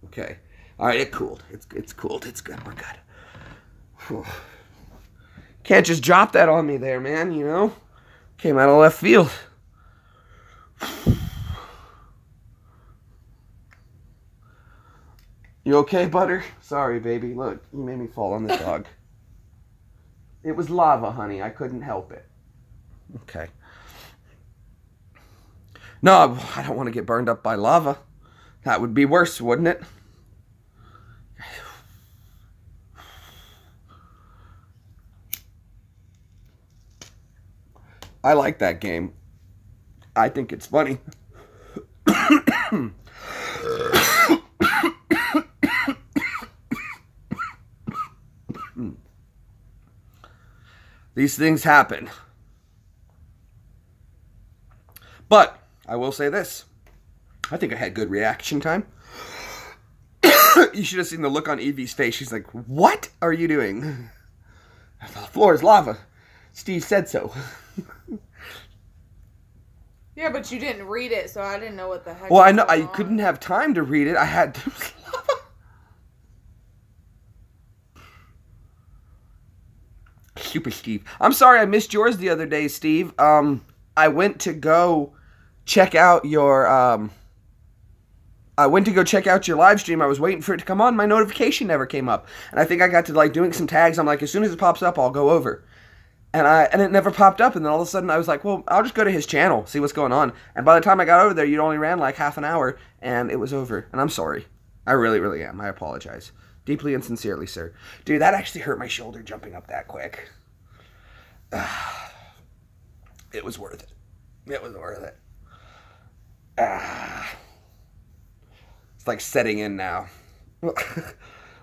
Okay. All right, it cooled. It's cooled. It's good. We're good. Whew. Can't just drop that on me there, man, Came out of left field. You okay, Butter? Sorry, baby. Look, you made me fall on the dog. It was lava, honey. I couldn't help it. Okay. No, I don't want to get burned up by lava. That would be worse, wouldn't it? I like that game. I think it's funny. These things happen. But I will say this. I think I had good reaction time. You should have seen the look on Evie's face. She's like, what are you doing? The floor is lava. Steve said so. Yeah, but you didn't read it, so I didn't know what the heck. Well, I know I couldn't have time to read it. I had to. Super Steve. I'm sorry I missed yours the other day, Steve. I went to go check out your live stream. I was waiting for it to come on. My notification never came up. And I think I got to doing some tags. I'm like, as soon as it pops up, I'll go over. And it never popped up. And then all of a sudden I was like, well, I'll just go to his channel, see what's going on. And by the time I got over there, you'd only ran like half an hour and it was over. And I'm sorry. I really, really am. I apologize. Deeply and sincerely, sir. Dude, that actually hurt my shoulder jumping up that quick. It was worth it. It was worth it. It's like setting in now.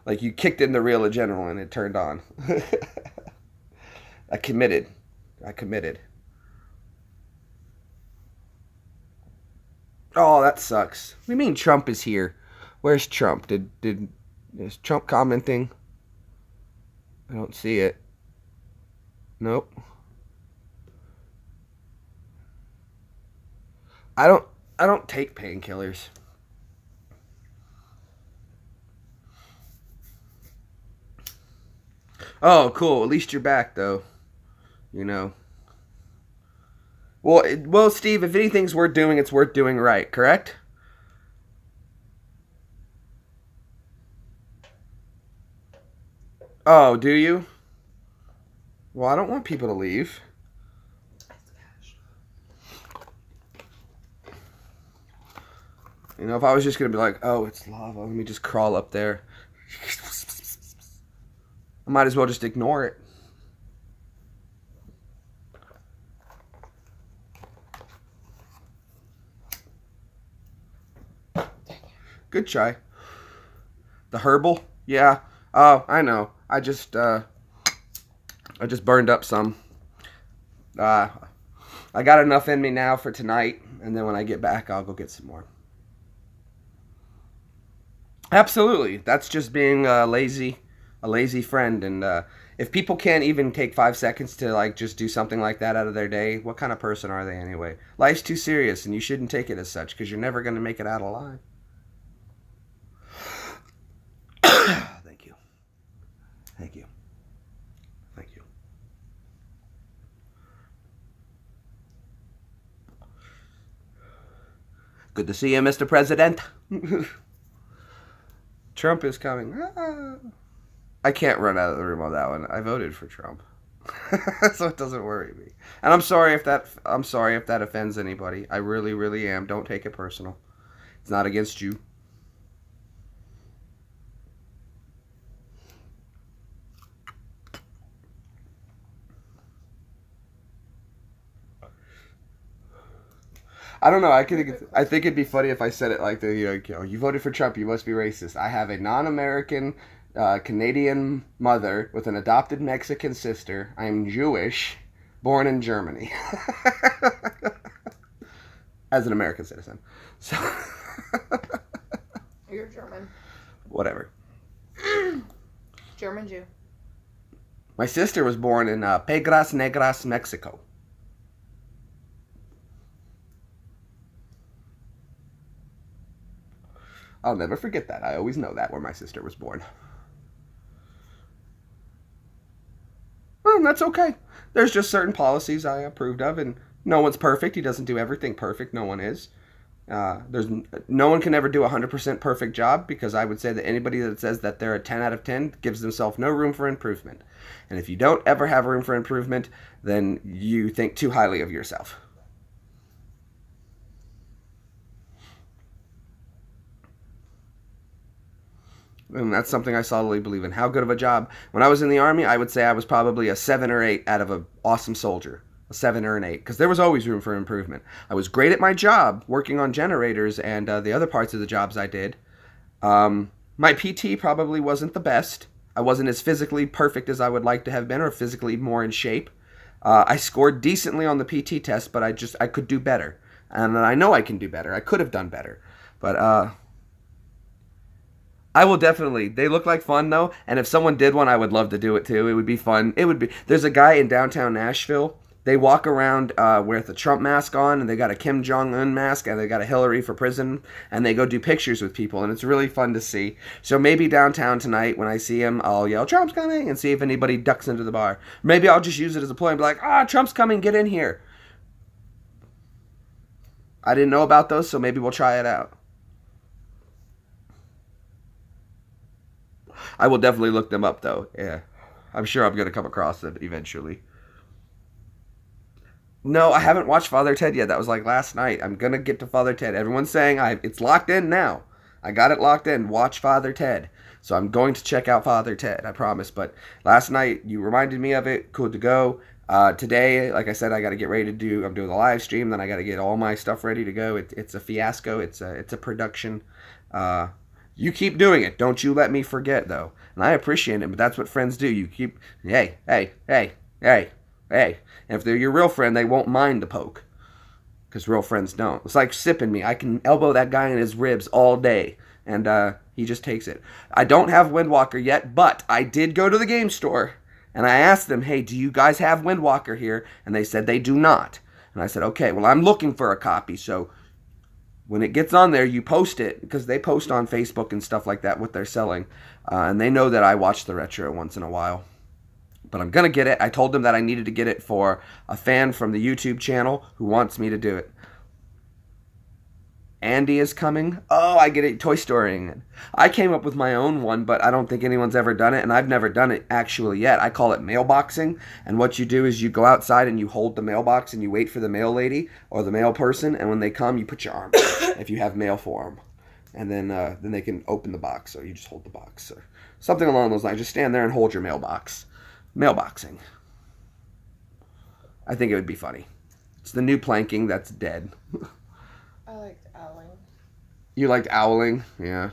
Like you kicked in the real adrenaline, it turned on. I committed. I committed. Oh, that sucks. What do you mean Trump is here? Where's Trump? Is Trump commenting? I don't see it. Nope. I don't I don't take painkillers. Oh, cool. At least you're back though. You know. Well, Steve, if anything's worth doing, it's worth doing right, correct? Oh, do you? Well, I don't want people to leave. You know, if I was just gonna be like, oh, it's lava, let me just crawl up there. I might as well just ignore it. Good try. The herbal? Yeah. Oh, I know. I just burned up some. Uh, I got enough in me now for tonight, and then when I get back, I'll go get some more. Absolutely. That's just being a lazy friend. And if people can't even take 5 seconds to like just do something like that out of their day, what kind of person are they anyway? Life's too serious, and you shouldn't take it as such because you're never going to make it out alive. Thank you. Thank you. Thank you. Good to see you, Mr. President. Trump is coming. Ah. I can't run out of the room on that one. I voted for Trump. So it doesn't worry me. And I'm sorry if that offends anybody. I really, really am. Don't take it personal. It's not against you. I don't know. I think it'd be funny if I said it like the you voted for Trump. You must be racist. I have a non-American Canadian mother with an adopted Mexican sister. I'm Jewish, born in Germany, as an American citizen. So You're German. whatever. German Jew. My sister was born in Piedras Negras, Mexico. I'll never forget that. I always know that where my sister was born. Well, that's okay. There's just certain policies I approved of, and no one's perfect. He doesn't do everything perfect. No one is. There's no one can ever do a 100% perfect job because I would say that anybody that says that they're a 10 out of 10 gives themselves no room for improvement. And if you don't ever have room for improvement, then you think too highly of yourself. And that's something I solidly believe in. How good of a job. When I was in the Army, I would say I was probably a 7 or 8 out of an awesome soldier. A 7 or an 8. Because there was always room for improvement. I was great at my job, working on generators and the other parts of the jobs I did. My PT probably wasn't the best. I wasn't as physically perfect as I would like to have been or physically more in shape. I scored decently on the PT test, but I could do better. And I know I can do better. I could have done better. But I will definitely. They look like fun though, and if someone did one, I would love to do it too. It would be fun. It would be. There's a guy in downtown Nashville. They walk around with a Trump mask on, and they got a Kim Jong Un mask, and they got a Hillary for prison, and they go do pictures with people, and it's really fun to see. So maybe downtown tonight, when I see him, I'll yell "Trump's coming" and see if anybody ducks into the bar. Maybe I'll just use it as a ploy and be like, Trump's coming, get in here. I didn't know about those, so maybe we'll try it out. I will definitely look them up, though. Yeah. I'm sure I'm going to come across them eventually. No, I haven't watched Father Ted yet. That was like last night. I'm going to get to Father Ted. Everyone's saying it's locked in now. I got it locked in. Watch Father Ted. So I'm going to check out Father Ted, I promise. But last night, you reminded me of it. Cool to go. Today, like I said, I got to get ready to I'm doing the live stream. Then I got to get all my stuff ready to go. It's a fiasco. It's a production. You keep doing it. Don't you let me forget, though. And I appreciate it, but that's what friends do. You keep, hey, hey, hey, hey, hey. And if they're your real friend, they won't mind the poke. Because real friends don't. It's like sipping me. I can elbow that guy in his ribs all day. And he just takes it. I don't have Windwalker yet, but I did go to the game store. And I asked them, hey, do you guys have Windwalker here? And they said they do not. And I said, okay, well, I'm looking for a copy. So when it gets on there, you post it. Because they post on Facebook and stuff like that what they're selling. And they know that I watch the retro once in a while. But I'm going to get it. I told them that I needed to get it for a fan from the YouTube channel who wants me to do it. Andy is coming. Oh, I get it. Toy Storying it. I came up with my own one, but I don't think anyone's ever done it, and I've never done it actually yet. I call it mailboxing, and what you do is you go outside and you hold the mailbox and you wait for the mail lady or the mail person, and when they come, you put your arm out if you have mail for them. And then they can open the box, or you just hold the box, or something along those lines. Just stand there and hold your mailbox. Mailboxing. I think it would be funny. It's the new planking that's dead. I liked owling. You liked owling? Yeah.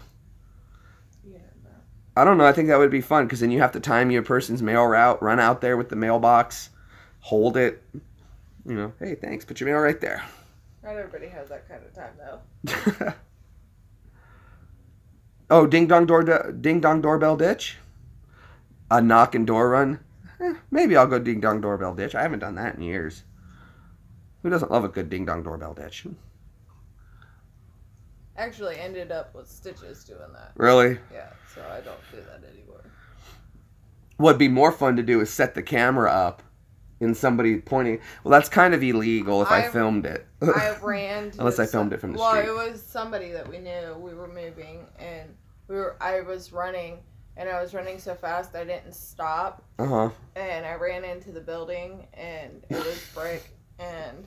Yeah, no. I don't know. I think that would be fun because then you have to time your person's mail route, run out there with the mailbox, hold it. You know, hey, thanks. Put your mail right there. Not everybody has that kind of time, though. Oh, ding dong doorbell ditch? A knock and door run? Maybe I'll go ding dong doorbell ditch. I haven't done that in years. Who doesn't love a good ding dong doorbell ditch? Actually ended up with Stitches doing that. Really? Yeah, so I don't do that anymore. What'd be more fun to do is set the camera up in somebody pointing. Well, that's kind of illegal if I filmed it. I ran to Unless I filmed it from the street. street. Well, it was somebody that we knew. We were moving, and I was running, and I was running so fast I didn't stop. Uh-huh. And I ran into the building, and it was brick, and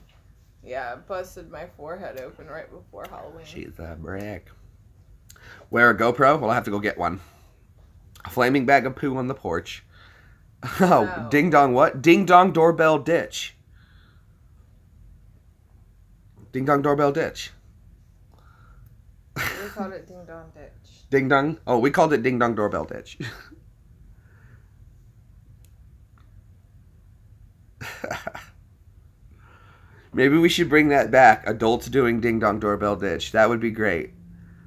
yeah, busted my forehead open right before Halloween. She's a brick. Wear a GoPro? Well, I'll have to go get one. A flaming bag of poo on the porch. Oh, No. Ding dong what? Ding dong doorbell ditch. Ding dong doorbell ditch. We called it Ding Dong Ditch. Ding dong? Oh, we called it ding dong doorbell ditch. Maybe we should bring that back. Adults doing ding dong doorbell ditch. That would be great.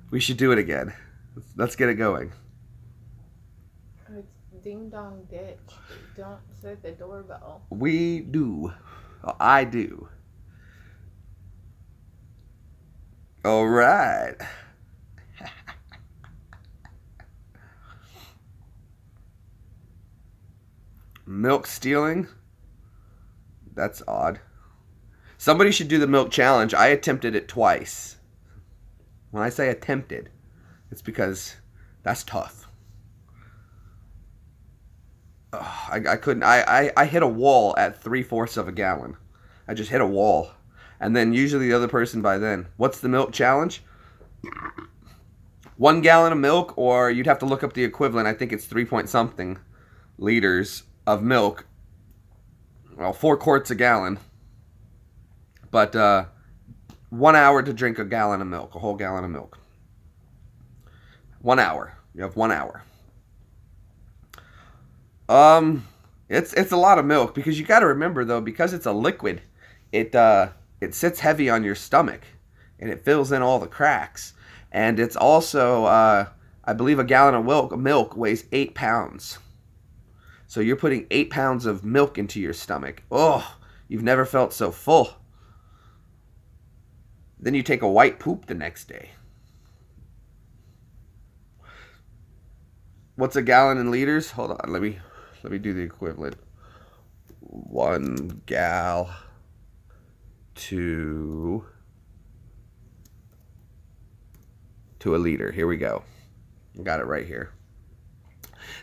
We should do it again. Let's get it going. It's Ding Dong Ditch. Don't say the doorbell. We do. I do. All right. Milk stealing? That's odd. Somebody should do the milk challenge. I attempted it twice. When I say attempted, it's because that's tough. I couldn't. I hit a wall at 3/4 of a gallon. I just hit a wall. And then usually the other person by then. What's the milk challenge? 1 gallon of milk, or you'd have to look up the equivalent. I think it's 3 point something liters of milk. Well, 4 quarts a gallon. But 1 hour to drink a gallon of milk, a whole gallon of milk. 1 hour. You have 1 hour. It's a lot of milk because you got to remember though, because it's a liquid, it sits heavy on your stomach and it fills in all the cracks. And it's also I believe a gallon of milk weighs 8 pounds. So you're putting 8 pounds of milk into your stomach. Oh, you've never felt so full. Then you take a white poop the next day. What's a gallon in liters? Hold on, let me do the equivalent. 1 gal to a liter. Here we go. Got it right here.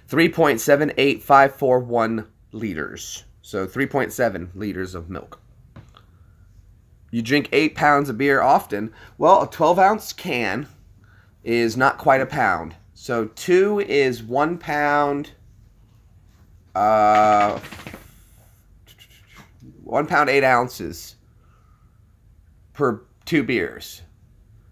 3.78541 liters. So 3.7 liters of milk. You drink 8 pounds of beer often. Well, a 12-ounce can is not quite a pound. So 2 is 1 pound. 1 pound 8 ounces per 2 beers.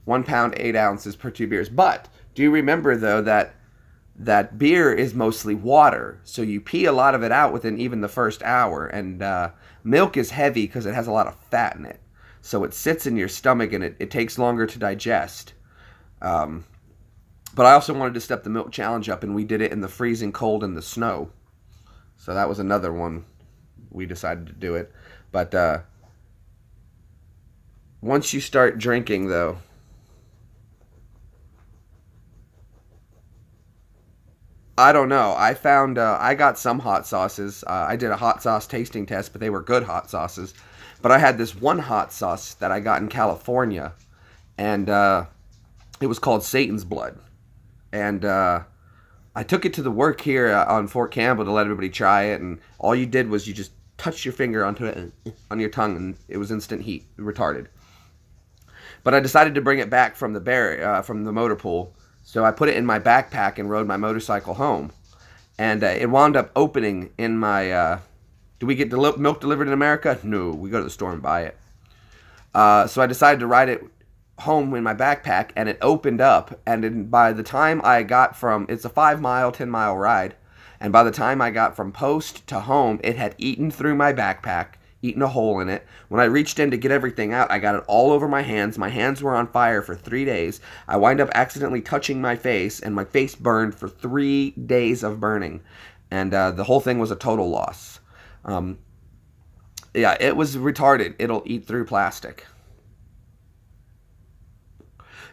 1 pound 8 ounces per 2 beers. But Do you remember though that beer is mostly water, so you pee a lot of it out within even the first hour, and milk is heavy because it has a lot of fat in it, so it sits in your stomach and it takes longer to digest. But I also wanted to step the milk challenge up, and we did it in the freezing cold and the snow, so that was another one we decided to do it. But once you start drinking though, I don't know. I found I got some hot sauces. I did a hot sauce tasting test, but they were good hot sauces. But I had this one hot sauce that I got in California, and it was called Satan's Blood. And I took it to the work here on Fort Campbell to let everybody try it. And all you did was you just touched your finger onto it on your tongue, and it was instant heat, retarded. But I decided to bring it back from from the motor pool. So I put it in my backpack and rode my motorcycle home. And it wound up opening in my... do we get milk delivered in America? No, we go to the store and buy it. So I decided to ride it home in my backpack, and it opened up. And by the time I got from... It's a 5-mile, 10-mile ride. And by the time I got from post to home, it had eaten through my backpack, eaten a hole in it. When I reached in to get everything out, I got it all over my hands. My hands were on fire for 3 days. I wind up accidentally touching my face, and my face burned for 3 days of burning. And the whole thing was a total loss. Yeah, it was retarded. It'll eat through plastic.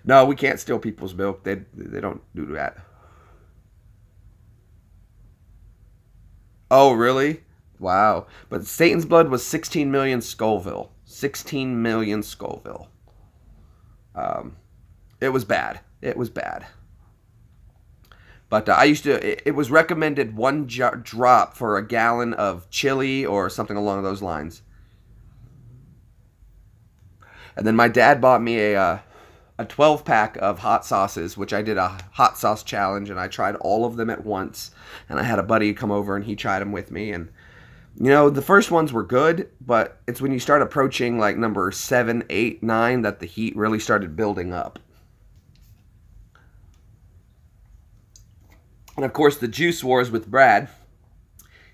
No, we can't steal people's milk. They don't do that. Oh, really? Wow. But Satan's Blood was 16 million Scoville. 16 million Scoville. It was bad. It was bad. But I used to... It was recommended one drop for a gallon of chili or something along those lines. And then my dad bought me a 12-pack of hot sauces, which I did a hot sauce challenge, and I tried all of them at once. And I had a buddy come over, and he tried them with me. And, you know, the first ones were good, but it's when you start approaching, like, number 7, 8, 9, that the heat really started building up. And, of course, the Juice Wars with Brad.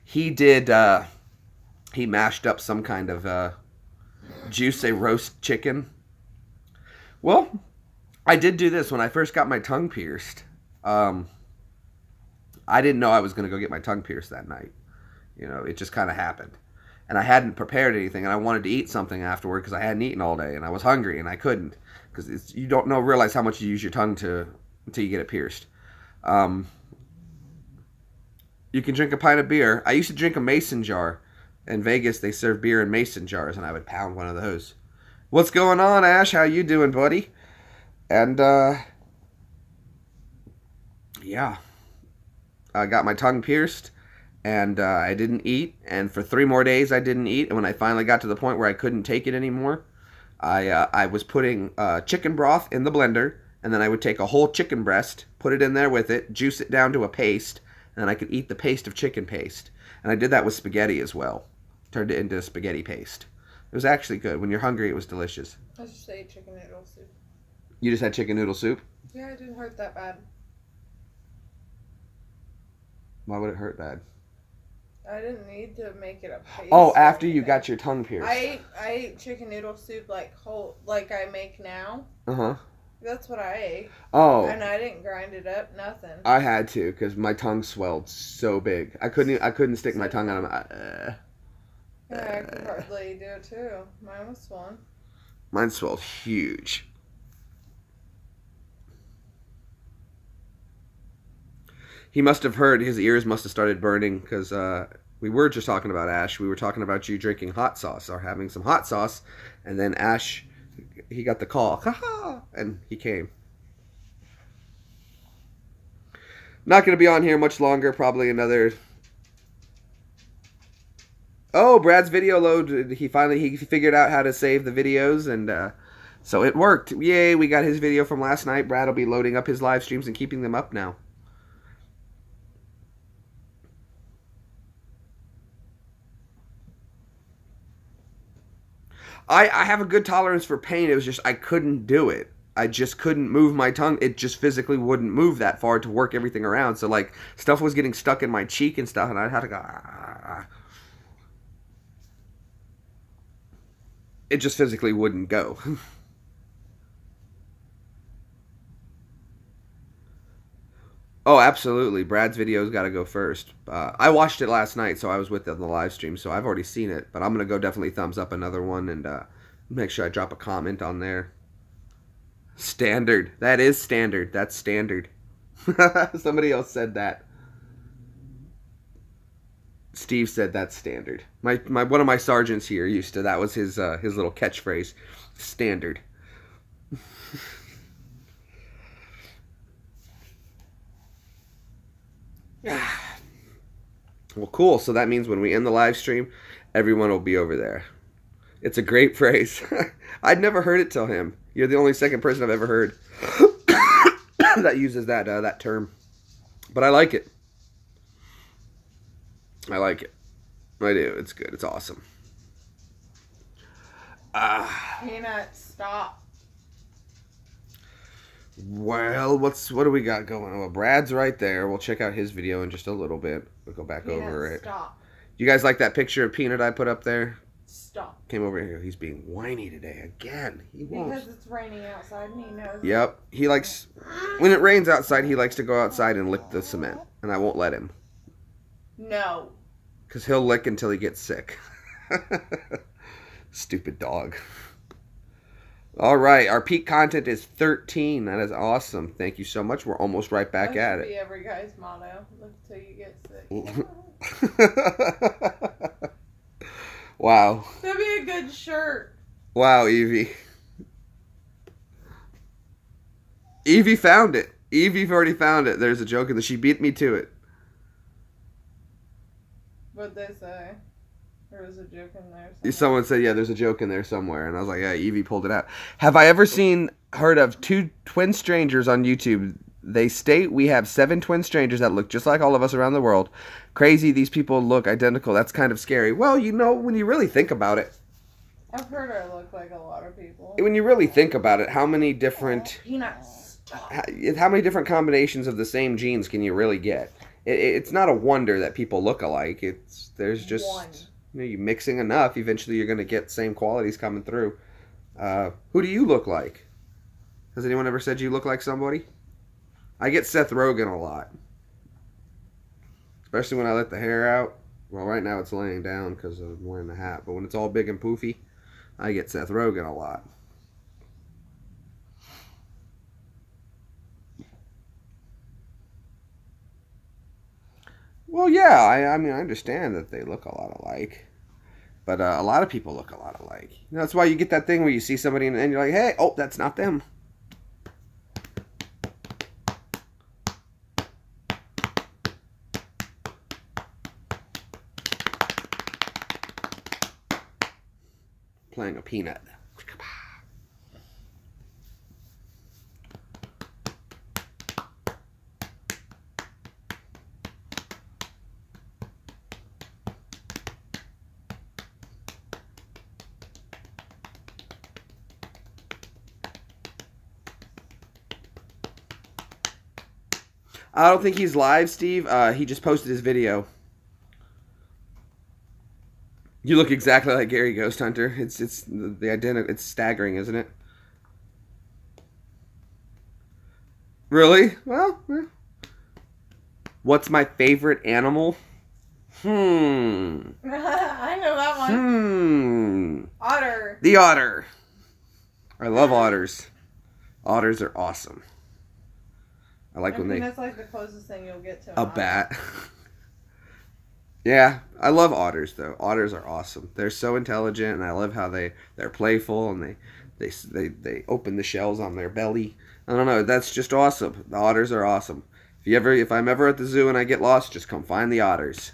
He did, he mashed up some kind of juice, a roast chicken. Well, I did do this when I first got my tongue pierced. I didn't know I was going to go get my tongue pierced that night. You know, it just kind of happened. And I hadn't prepared anything, and I wanted to eat something afterward because I hadn't eaten all day, and I was hungry, and I couldn't. Because you don't realize how much you use your tongue until you get it pierced. You can drink a pint of beer. I used to drink a mason jar. In Vegas, they serve beer in mason jars, and I would pound one of those. What's going on, Ash? How you doing, buddy? And, yeah. I got my tongue pierced, and I didn't eat. And for 3 more days, I didn't eat. And when I finally got to the point where I couldn't take it anymore, I was putting chicken broth in the blender, and then I would take a whole chicken breast, put it in there with it, juice it down to a paste, and then I could eat the paste of chicken paste. And I did that with spaghetti as well. Turned it into spaghetti paste. It was actually good. When you're hungry, it was delicious. I just ate chicken noodle soup. You just had chicken noodle soup? Yeah, it didn't hurt that bad. Why would it hurt bad? I didn't need to make it a paste. Oh, after you got your tongue pierced. I ate chicken noodle soup like whole, like I make now. Uh-huh. That's what I ate. Oh. And I didn't grind it up, nothing. I had to, because my tongue swelled so big. I couldn't stick my tongue out of my... Yeah, I could hardly do it too. Mine was swollen. Mine swelled huge. He must have heard, his ears must have started burning, because we were just talking about Ash. We were talking about you drinking hot sauce, or having some hot sauce, and then Ash, he got the call, ha-ha, and he came. Not going to be on here much longer, probably another... Oh, Brad's video load, he figured out how to save the videos, and so it worked. Yay, we got his video from last night. Brad will be loading up his live streams and keeping them up now. I have a good tolerance for pain. It was just I couldn't do it. I just couldn't move my tongue. It just physically wouldn't move that far to work everything around. So like stuff was getting stuck in my cheek and stuff, and I had to go. Ah. It just physically wouldn't go. Oh, absolutely. Brad's video's got to go first. I watched it last night, so I was with it on the live stream, so I've already seen it. But I'm going to go definitely thumbs up another one and make sure I drop a comment on there. Standard. That is standard. That's standard. Somebody else said that. Steve said that's standard. My one of my sergeants here used to. That was his little catchphrase. Standard. Well, cool. So that means when we end the live stream, everyone will be over there. It's a great phrase. I'd never heard it till him. You're the only second person I've ever heard that uses that term. But I like it. I like it. I do. It's good. It's awesome. Peanut, stop. Well, what do we got going? Well, Brad's right there. We'll check out his video in just a little bit. We'll go back Peanut, over it. Stop. You guys like that picture of Peanut I put up there? Stop. Came over here. He's being whiny today again. He won't. Because it's raining outside and he knows. Yep. He likes, when it rains outside, he likes to go outside and lick the cement. And I won't let him. No. Because he'll lick until he gets sick. Stupid dog. All right. Our peak content is 13. That is awesome. Thank you so much. We're almost right back That at should be it. every guy's motto. Look till you get sick. Wow. That'd be a good shirt. Wow, Evie. Evie found it. Evie already found it. There's a joke in there. She beat me to it. What'd they say? There was a joke in there. Someone said, yeah, there's a joke in there somewhere. And I was like, yeah, Evie pulled it out. Have I ever heard of two twin strangers on YouTube? They state we have 7 twin strangers that look just like all of us around the world. Crazy, these people look identical. That's kind of scary. Well, you know, when you really think about it. I've heard her look like a lot of people. When you really think about it, how many different... Peanuts. How many different combinations of the same genes can you really get? It's not a wonder that people look alike. There's just... One. You know, you mixing enough, eventually you're going to get same qualities coming through. Who do you look like? Has anyone ever said you look like somebody? I get Seth Rogen a lot. Especially when I let the hair out. Well, right now it's laying down because I'm wearing the hat. But when it's all big and poofy, I get Seth Rogen a lot. Well, yeah, I mean, I understand that they look a lot alike. But a lot of people look a lot alike. You know, that's why you get that thing where you see somebody and you're like, hey, oh, that's not them. Playing a peanut. I don't think he's live, Steve. He just posted his video. You look exactly like Gary Ghost Hunter. It's the identical. It's staggering, isn't it? Really? Well, what's my favorite animal? I know that one. Otter. The otter. I love otters. Otters are awesome. I like when That's like the closest thing you'll get to a bat. Yeah, I love otters though. Otters are awesome. They're so intelligent, and I love how they're playful, and they open the shells on their belly. I don't know. That's just awesome. The otters are awesome. If I'm ever at the zoo and I get lost, just come find the otters.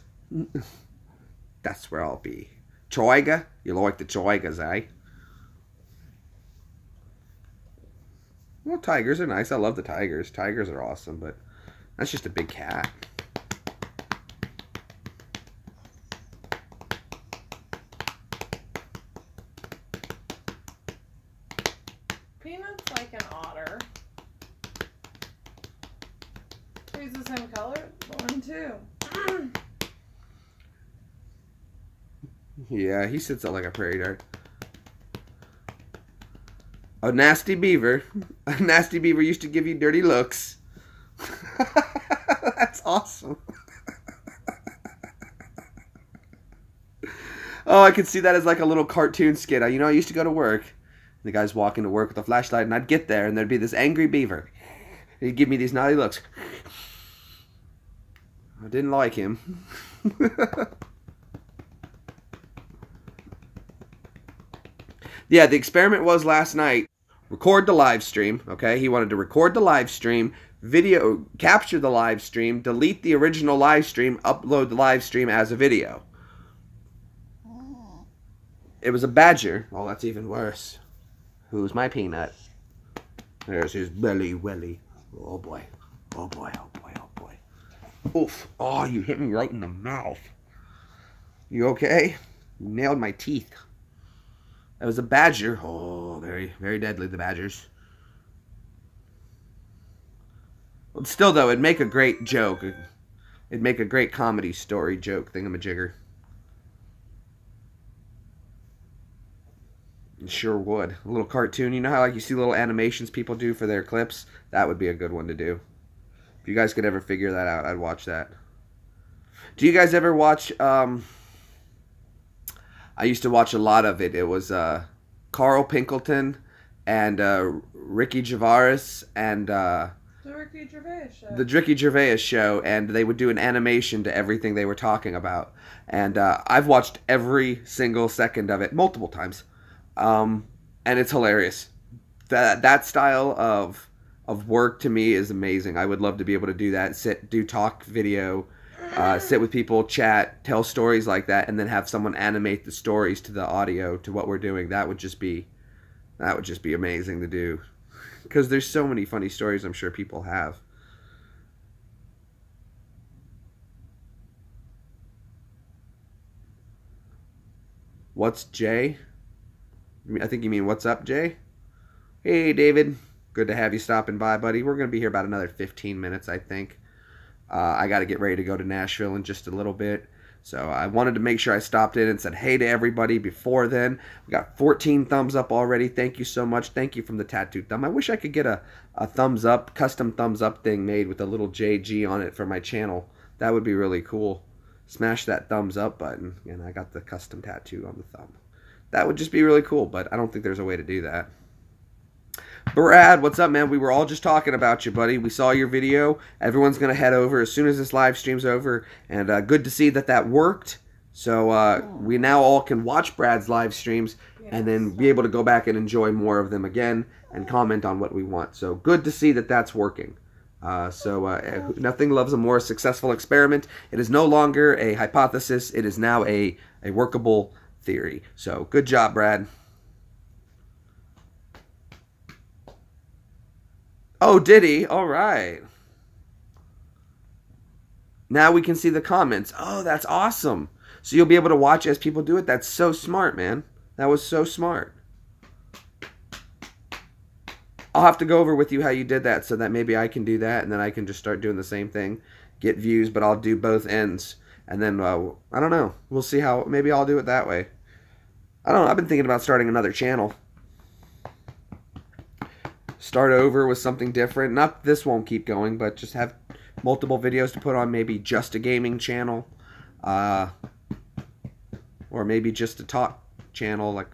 That's where I'll be. Choiga? You like the choigas, eh? Well, tigers are nice. I love the tigers. Tigers are awesome, but that's just a big cat. Peanut's like like an otter. He's the same color. One, too. Yeah, he sits up like a prairie dog. A nasty beaver. A nasty beaver used to give you dirty looks. That's awesome. Oh, I could see that as like a little cartoon skit. You know, I used to go to work. The guy's walking to work with a flashlight, and I'd get there, and there'd be this angry beaver. He'd give me these naughty looks. I didn't like him. Yeah, the experiment was last night. Record the live stream, okay? He wanted to record the live stream, video, capture the live stream, delete the original live stream, upload the live stream as a video. It was a badger. Oh, that's even worse. Who's my peanut? There's his belly welly. Oh boy. Oh boy, oh boy, oh boy. Oof. Oh, you hit me right in the mouth. You okay? You nailed my teeth. That was a badger. Oh, very, very deadly, the badgers. But still, though, it'd make a great joke. It'd make a great comedy story joke thingamajigger. It sure would. A little cartoon. You know how like you see little animations people do for their clips? That would be a good one to do. If you guys could ever figure that out, I'd watch that. Do you guys ever watch... I used to watch a lot of it. It was Carl Pinkleton and Ricky Gervais and The Ricky Gervais Show. The Ricky Gervais Show, and they would do an animation to everything they were talking about. And I've watched every single second of it multiple times, and it's hilarious. That style of work to me is amazing. I would love to be able to do that. Do talk video. Sit with people, chat, tell stories like that, and then have someone animate the stories to the audio to what we're doing. That would just be amazing to do, because there's so many funny stories I'm sure people have. What's Jay? I think you mean what's up, Jay? Hey, David. Good to have you stopping by, buddy. We're going to be here about another 15 minutes, I think. I got to get ready to go to Nashville in just a little bit. So I wanted to make sure I stopped in and said hey to everybody before then. We got 14 thumbs up already. Thank you so much. Thank you from the Tattooed Thumb. I wish I could get a thumbs up, custom thumbs up thing made with a little JG on it for my channel. That would be really cool. Smash that thumbs up button, and I got the custom tattoo on the thumb. That would just be really cool, but I don't think there's a way to do that. Brad, what's up, man? We were all just talking about you, buddy. We saw your video. Everyone's going to head over as soon as this live stream's over. And good to see that worked. So we now all can watch Brad's live streams and then be able to go back and enjoy more of them again and comment on what we want. So good to see that's working. Nothing loves a more successful experiment. It is no longer a hypothesis. It is now a workable theory. So good job, Brad. Oh, did he? All right. Now we can see the comments. Oh, that's awesome. So you'll be able to watch as people do it. That's so smart, man. That was so smart. I'll have to go over with you how you did that so that maybe I can do that and then I can just start doing the same thing. Get views, but I'll do both ends. And then, I don't know. We'll see how, maybe I'll do it that way. I don't know. I've been thinking about starting another channel. Start over with something different. Not this won't keep going, but just have multiple videos to put on. Maybe just a gaming channel, or maybe just a talk channel. Like,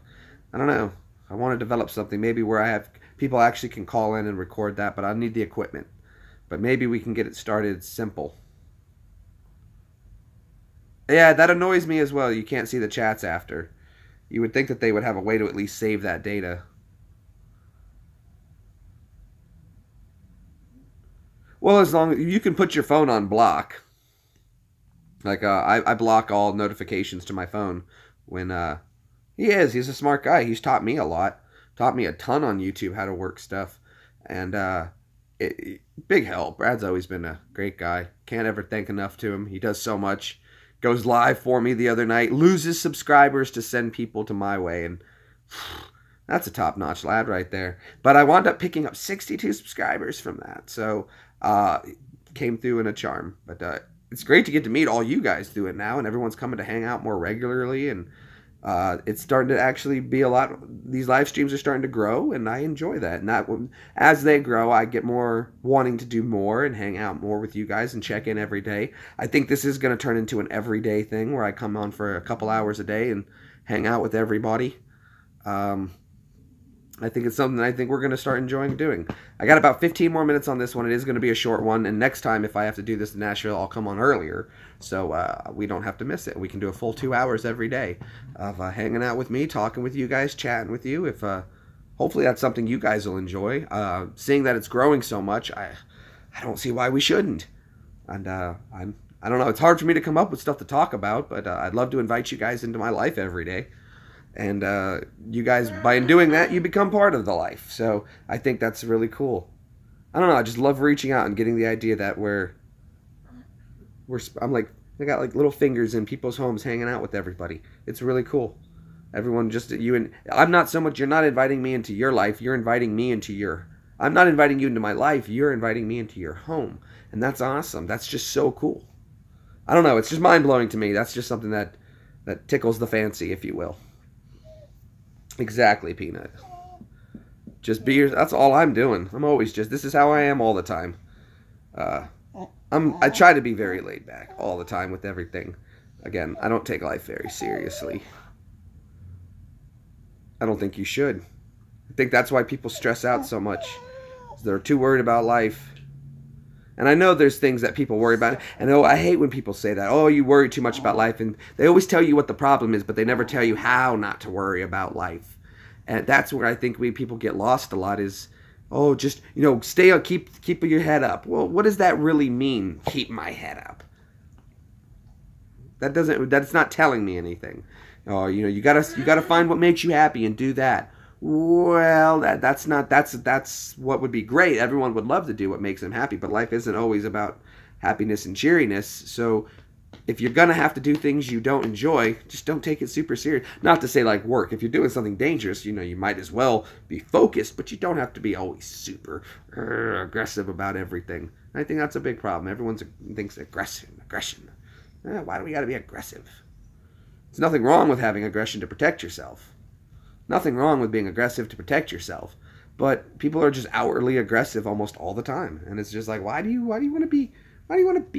I don't know. I want to develop something maybe where I have people actually can call in and record that, but I need the equipment. But maybe we can get it started simple. Yeah, that annoys me as well. You can't see the chats after. You would think that they would have a way to at least save that data. Well, as long as you can put your phone on block. Like, I block all notifications to my phone when, he's a smart guy. He's taught me a lot. Taught me a ton on YouTube how to work stuff. And, big help. Brad's always been a great guy. Can't ever thank enough to him. He does so much. Goes live for me the other night. Loses subscribers to send people to my way. And That's a top-notch lad right there. But I wound up picking up 62 subscribers from that. So, came through in a charm. But it's great to get to meet all you guys through it now, and everyone's coming to hang out more regularly, and it's starting to actually be a lot. These live streams are starting to grow, and I enjoy that. And that, as they grow, I get more wanting to do more and hang out more with you guys and check in every day. I think this is going to turn into an everyday thing where I come on for a couple hours a day and hang out with everybody. I think it's something I think we're going to start enjoying doing. I got about 15 more minutes on this one. It is going to be a short one. And next time, if I have to do this in Nashville, I'll come on earlier. So we don't have to miss it. We can do a full 2 hours every day of hanging out with me, talking with you guys, chatting with you. If hopefully that's something you guys will enjoy. Seeing that it's growing so much, I don't see why we shouldn't. And I don't know. It's hard for me to come up with stuff to talk about, but I'd love to invite you guys into my life every day. And you guys, by doing that, you become part of the life. So I think that's really cool. I don't know. I just love reaching out and getting the idea that I'm like, I got like little fingers in people's homes hanging out with everybody. It's really cool. Everyone just, you and, I'm not so much, you're not inviting me into your life. You're inviting me into your, I'm not inviting you into my life. You're inviting me into your home. And that's awesome. That's just so cool. I don't know. It's just mind blowing to me. That's just something that tickles the fancy, if you will. Exactly, Peanut. Just be your, that's all I'm doing. I'm always just, this is how I am all the time. I try to be very laid back all the time with everything. Again, I don't take life very seriously. I don't think you should. I think that's why people stress out so much. They're too worried about life. And I know there's things that people worry about. And I hate when people say that. Oh, you worry too much about life. And they always tell you what the problem is, but they never tell you how not to worry about life. And that's where I think people get lost a lot is, oh, just, stay up, keep your head up. Well, what does that really mean, keep my head up? That's not telling me anything. Oh, you gotta find what makes you happy and do that. Well, that's what would be great. Everyone would love to do what makes them happy, but life isn't always about happiness and cheeriness. So if you're going to have to do things you don't enjoy, just don't take it super serious. Not to say like work. If you're doing something dangerous, you might as well be focused, but you don't have to be always super aggressive about everything. I think that's a big problem. Everyone thinks aggression. Why do we got to be aggressive? There's nothing wrong with having aggression to protect yourself. Nothing wrong with being aggressive to protect yourself, but people are just outwardly aggressive almost all the time, and it's just like, why do you want to be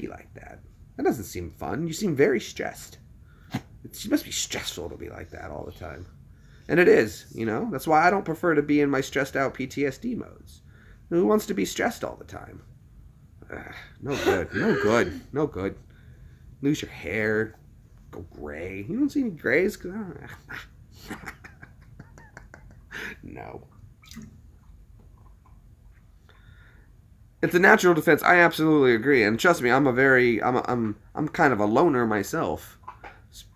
like that? That doesn't seem fun. You seem very stressed. It must be stressful to be like that all the time, and it is. That's why I don't prefer to be in my stressed out PTSD modes. Who wants to be stressed all the time? No good. Lose your hair, go gray. You don't see any grays? No. It's a natural defense. I absolutely agree, and trust me, I'm kind of a loner myself.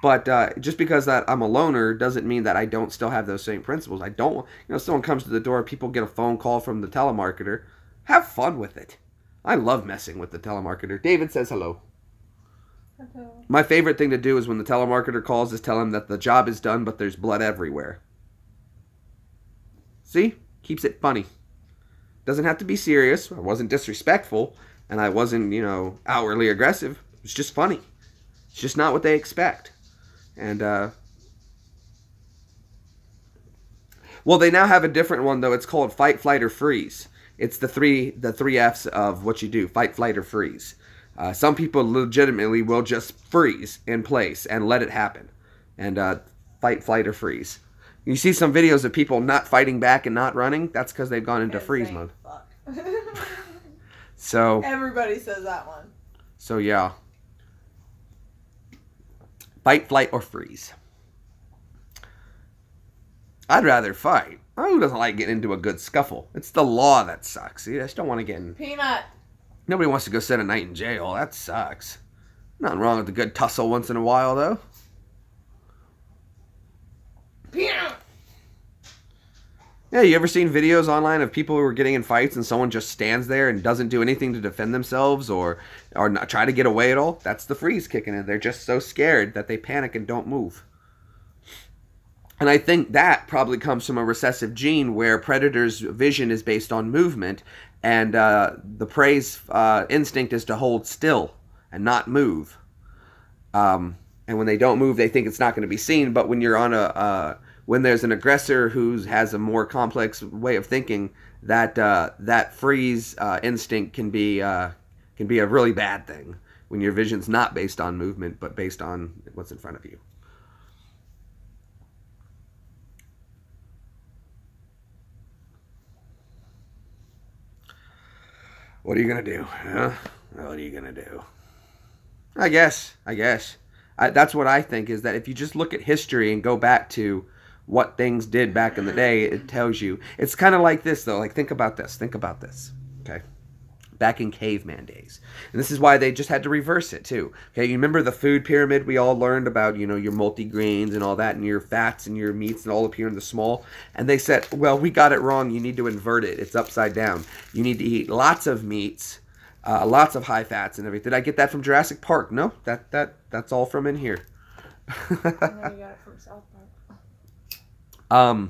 But just because that I'm a loner doesn't mean that I don't still have those same principles. I don't. Someone comes to the door, people get a phone call from the telemarketer. Have fun with it. I love messing with the telemarketer. David says hello. Hello. My favorite thing to do is when the telemarketer calls is tell him that the job is done, but there's blood everywhere. See? Keeps it funny. Doesn't have to be serious. I wasn't disrespectful, and I wasn't, outwardly aggressive. It's just funny. It's just not what they expect. And, well, they now have a different one, though. It's called fight, flight, or freeze. It's the three F's of what you do. Fight, flight, or freeze. Some people legitimately will just freeze in place and let it happen. And fight, flight, or freeze. You see some videos of people not fighting back and not running. That's because they've gone into freeze mode. Fuck. So everybody says that one. So yeah. Fight, flight, or freeze. I'd rather fight. Who doesn't like getting into a good scuffle? It's the law that sucks. See, I just don't want to get in. Peanut. Nobody wants to go spend a night in jail. That sucks. Nothing wrong with a good tussle once in a while, though. Peanut. Yeah, you ever seen videos online of people who are getting in fights and someone just stands there and doesn't do anything to defend themselves or not try to get away at all? That's the freeze kicking in. They're just so scared that they panic and don't move. And I think that probably comes from a recessive gene where predators' vision is based on movement, and the prey's instinct is to hold still and not move. And when they don't move, they think it's not going to be seen. But when you're on when there's an aggressor who has a more complex way of thinking, that freeze instinct can be a really bad thing when your vision's not based on movement but based on what's in front of you. What are you gonna do? Huh? What are you gonna do? I guess. That's what I think, is that if you just look at history and go back to what things did back in the day, it tells you. It's kind of like this, though. Like, think about this. Okay? Back in caveman days. And this is why they just had to reverse it, too. Okay, you remember the food pyramid we all learned about, your multigrains and all that, and your fats and your meats and all appear in the small? And they said, well, we got it wrong. You need to invert it. It's upside down. You need to eat lots of meats, lots of high fats and everything. Did I get that from Jurassic Park? No, that's all from in here. I know you got it from South Park.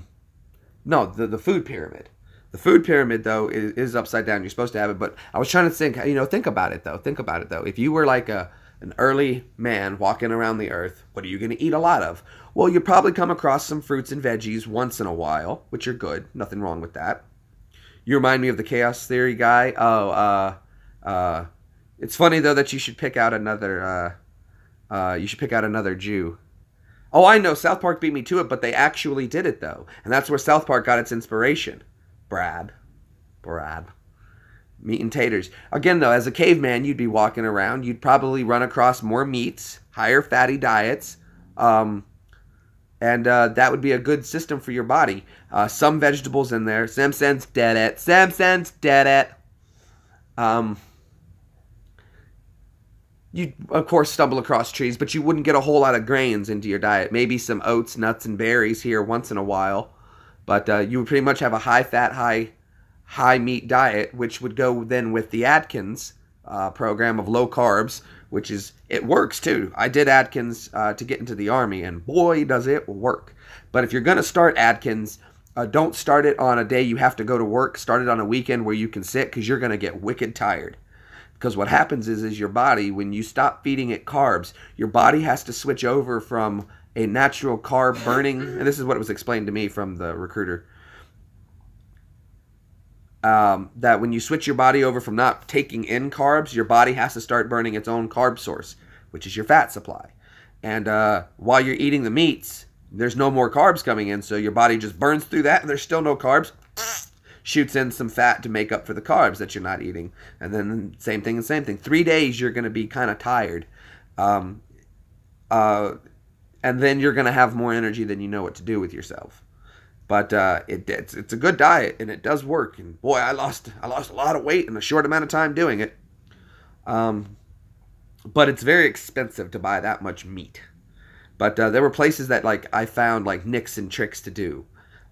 No, the food pyramid. The food pyramid, though, is upside down. You're supposed to have it, but I was trying to think. Think about it though. If you were like an early man walking around the earth, what are you going to eat a lot of? Well, you probably come across some fruits and veggies once in a while, which are good. Nothing wrong with that. You remind me of the chaos theory guy. It's funny though that you should pick out another. You should pick out another Jew. Oh, I know. South Park beat me to it, but they actually did it though, and that's where South Park got its inspiration. Brad. Meat and taters. Again, though, as a caveman, you'd be walking around. You'd probably run across more meats, higher fatty diets, and that would be a good system for your body. Some vegetables in there. Simpsons did it. You'd, of course, stumble across trees, but you wouldn't get a whole lot of grains into your diet. Maybe some oats, nuts, and berries here once in a while. But you would pretty much have a high-fat, high-meat diet, which would go then with the Atkins program of low carbs, it works too. I did Atkins to get into the Army, and boy, does it work. But if you're going to start Atkins, don't start it on a day you have to go to work. Start it on a weekend where you can sit, because you're going to get wicked tired. Because what happens is your body, when you stop feeding it carbs, your body has to switch over from a natural carb burning, and this is what was explained to me from the recruiter, that when you switch your body over from not taking in carbs, your body has to start burning its own carb source, which is your fat supply. And while you're eating the meats, there's no more carbs coming in, so your body just burns through that, and there's still no carbs, shoots in some fat to make up for the carbs that you're not eating. And then same thing. 3 days you're going to be kind of tired. And then you're going to have more energy than you know what to do with yourself. But it's a good diet, and it does work. And boy, I lost a lot of weight in a short amount of time doing it. But it's very expensive to buy that much meat. But there were places that I found nicks and tricks to do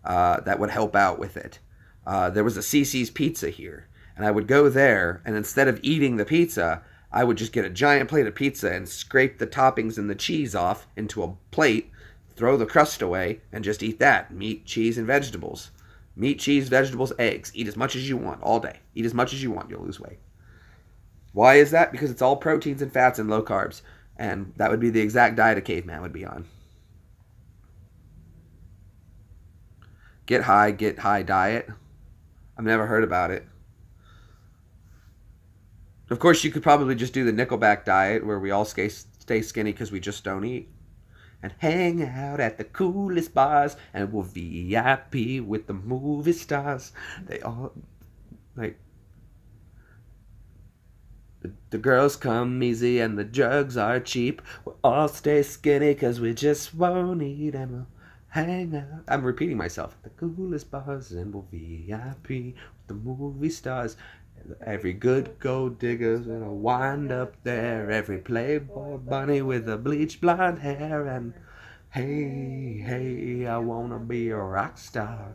that would help out with it. There was a CC's Pizza here, and I would go there, and instead of eating the pizza, I would just get a giant plate of pizza and scrape the toppings and the cheese off into a plate, throw the crust away, and just eat that. Meat, cheese, and vegetables. Meat, cheese, vegetables, eggs. Eat as much as you want all day. Eat as much as you want. You'll lose weight. Why is that? Because it's all proteins and fats and low carbs. And that would be the exact diet a caveman would be on. Get high diet. I've never heard about it. Of course, you could probably just do the Nickelback diet, where we all stay skinny because we just don't eat. And hang out at the coolest bars, and we'll VIP with the movie stars. They all, the girls come easy and the drugs are cheap. We'll all stay skinny because we just won't eat, and we'll hang out. I'm repeating myself. The coolest bars, and we'll VIP with the movie stars. Every good gold digger's gonna wind up there. Every playboy bunny with a bleached blonde hair. And hey, I wanna be a rock star.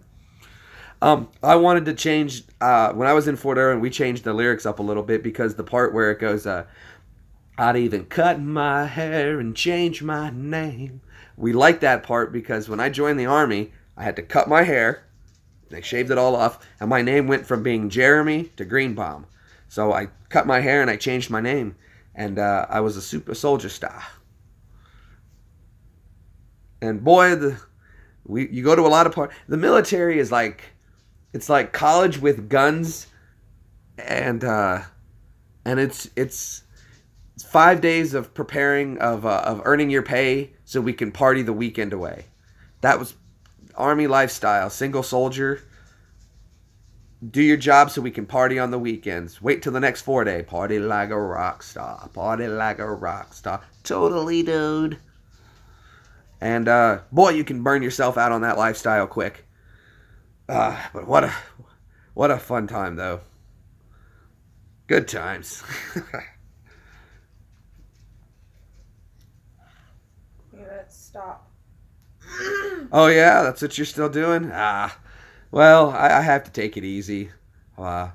I wanted to change, when I was in Fort Irwin, we changed the lyrics up a little bit, because the part where it goes, I'd even cut my hair and change my name. We liked that part because when I joined the Army, I had to cut my hair. They shaved it all off, and my name went from being Jeremy to Greenbaum. So I cut my hair and I changed my name, and I was a super soldier star. And boy, you go to a lot of parts. The military is like, it's like college with guns, and it's 5 days of preparing of earning your pay so we can party the weekend away. That was Army lifestyle. Single soldier. Do your job so we can party on the weekends. Wait till the next 4 day. Party like a rock star. Party like a rock star. Totally, dude. And boy, you can burn yourself out on that lifestyle quick. But what a fun time though. Good times. Stop. Oh yeah, that's what you're still doing? Well, I have to take it easy. Partying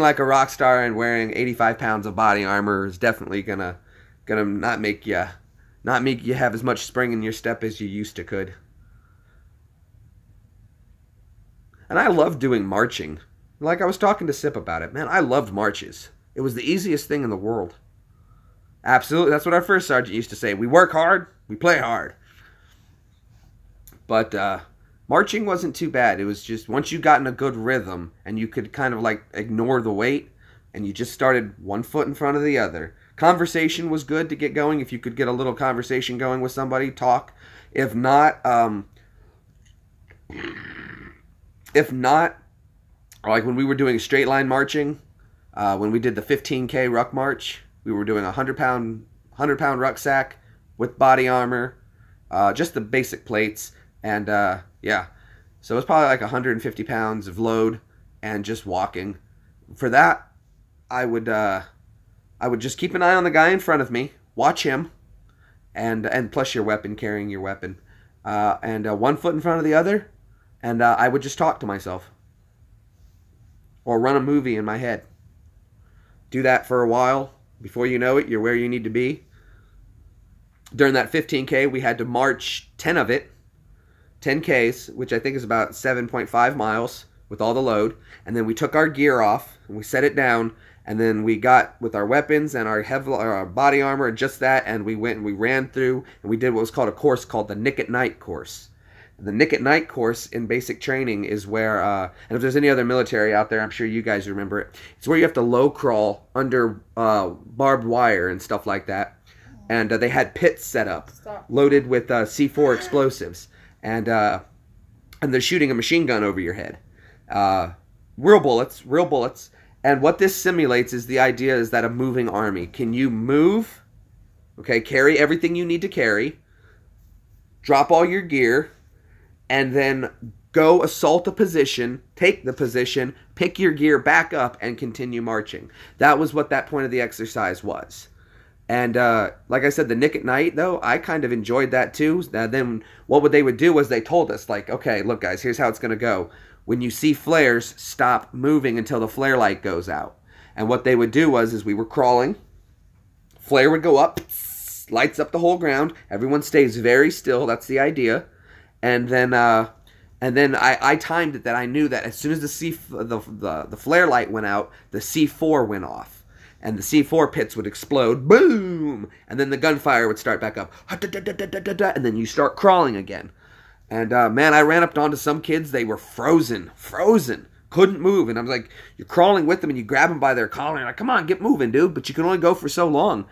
like a rock star and wearing 85 pounds of body armor is definitely gonna not make you have as much spring in your step as you used to could. And I love doing marching. Like I was talking to Sip about it. Man, I loved marches. It was the easiest thing in the world. Absolutely. That's what our first sergeant used to say. We work hard, we play hard. But marching wasn't too bad. It was just once you got in a good rhythm and you could kind of like ignore the weight and you just started one foot in front of the other. Conversation was good to get going. If you could get a little conversation going with somebody, talk. If not, like when we were doing straight line marching, when we did the 15K ruck march, we were doing a 100-pound rucksack with body armor, just the basic plates, and yeah, so it was probably like 150 pounds of load and just walking. For that, I would just keep an eye on the guy in front of me, watch him, and plus your weapon, carrying your weapon, and one foot in front of the other, and I would just talk to myself or run a movie in my head. Do that for a while. Before you know it, you're where you need to be. During that 15K, we had to march 10 of it, 10 Ks, which I think is about 7.5 miles with all the load. And then we took our gear off and we set it down. And then we got with our weapons and our body armor and just that. And we went and we ran through and we did what was called a course called the Nick at Night course. The Nick at Night course in basic training is where, and if there's any other military out there, I'm sure you guys remember it. It's where you have to low crawl under barbed wire and stuff like that. And they had pits set up, loaded with C4 explosives, and they're shooting a machine gun over your head. Real bullets. And what this simulates is the idea is that a moving army. Can you move? Okay, carry everything you need to carry. Drop all your gear. And then go assault a position, take the position, pick your gear back up, and continue marching. That was what that point of the exercise was. And like I said, the Nick at Night, though, I kind of enjoyed that too. Then what they would do was they told us, like, okay, look, guys, here's how it's going to go. When you see flares, stop moving until the flare light goes out. And what they would do was, as we were crawling, flare would go up, lights up the whole ground. Everyone stays very still. That's the idea. And then I timed it that I knew that as soon as the flare light went out, the C4 went off. And the C4 pits would explode. Boom! And then the gunfire would start back up. And then you start crawling again. And man, I ran up onto some kids. They were frozen. Couldn't move. And I was like, you're crawling with them and you grab them by their collar. And you're like, come on, get moving, dude. But you can only go for so long.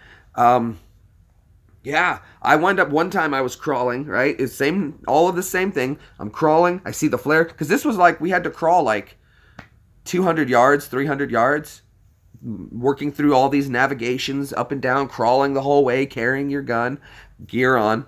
Yeah, I wound up one time I was crawling, right? It's all of the same thing. I'm crawling. I see the flare. Because this was like, we had to crawl like 200 yards, 300 yards. Working through all these navigations, up and down, crawling the whole way, carrying your gun, gear on.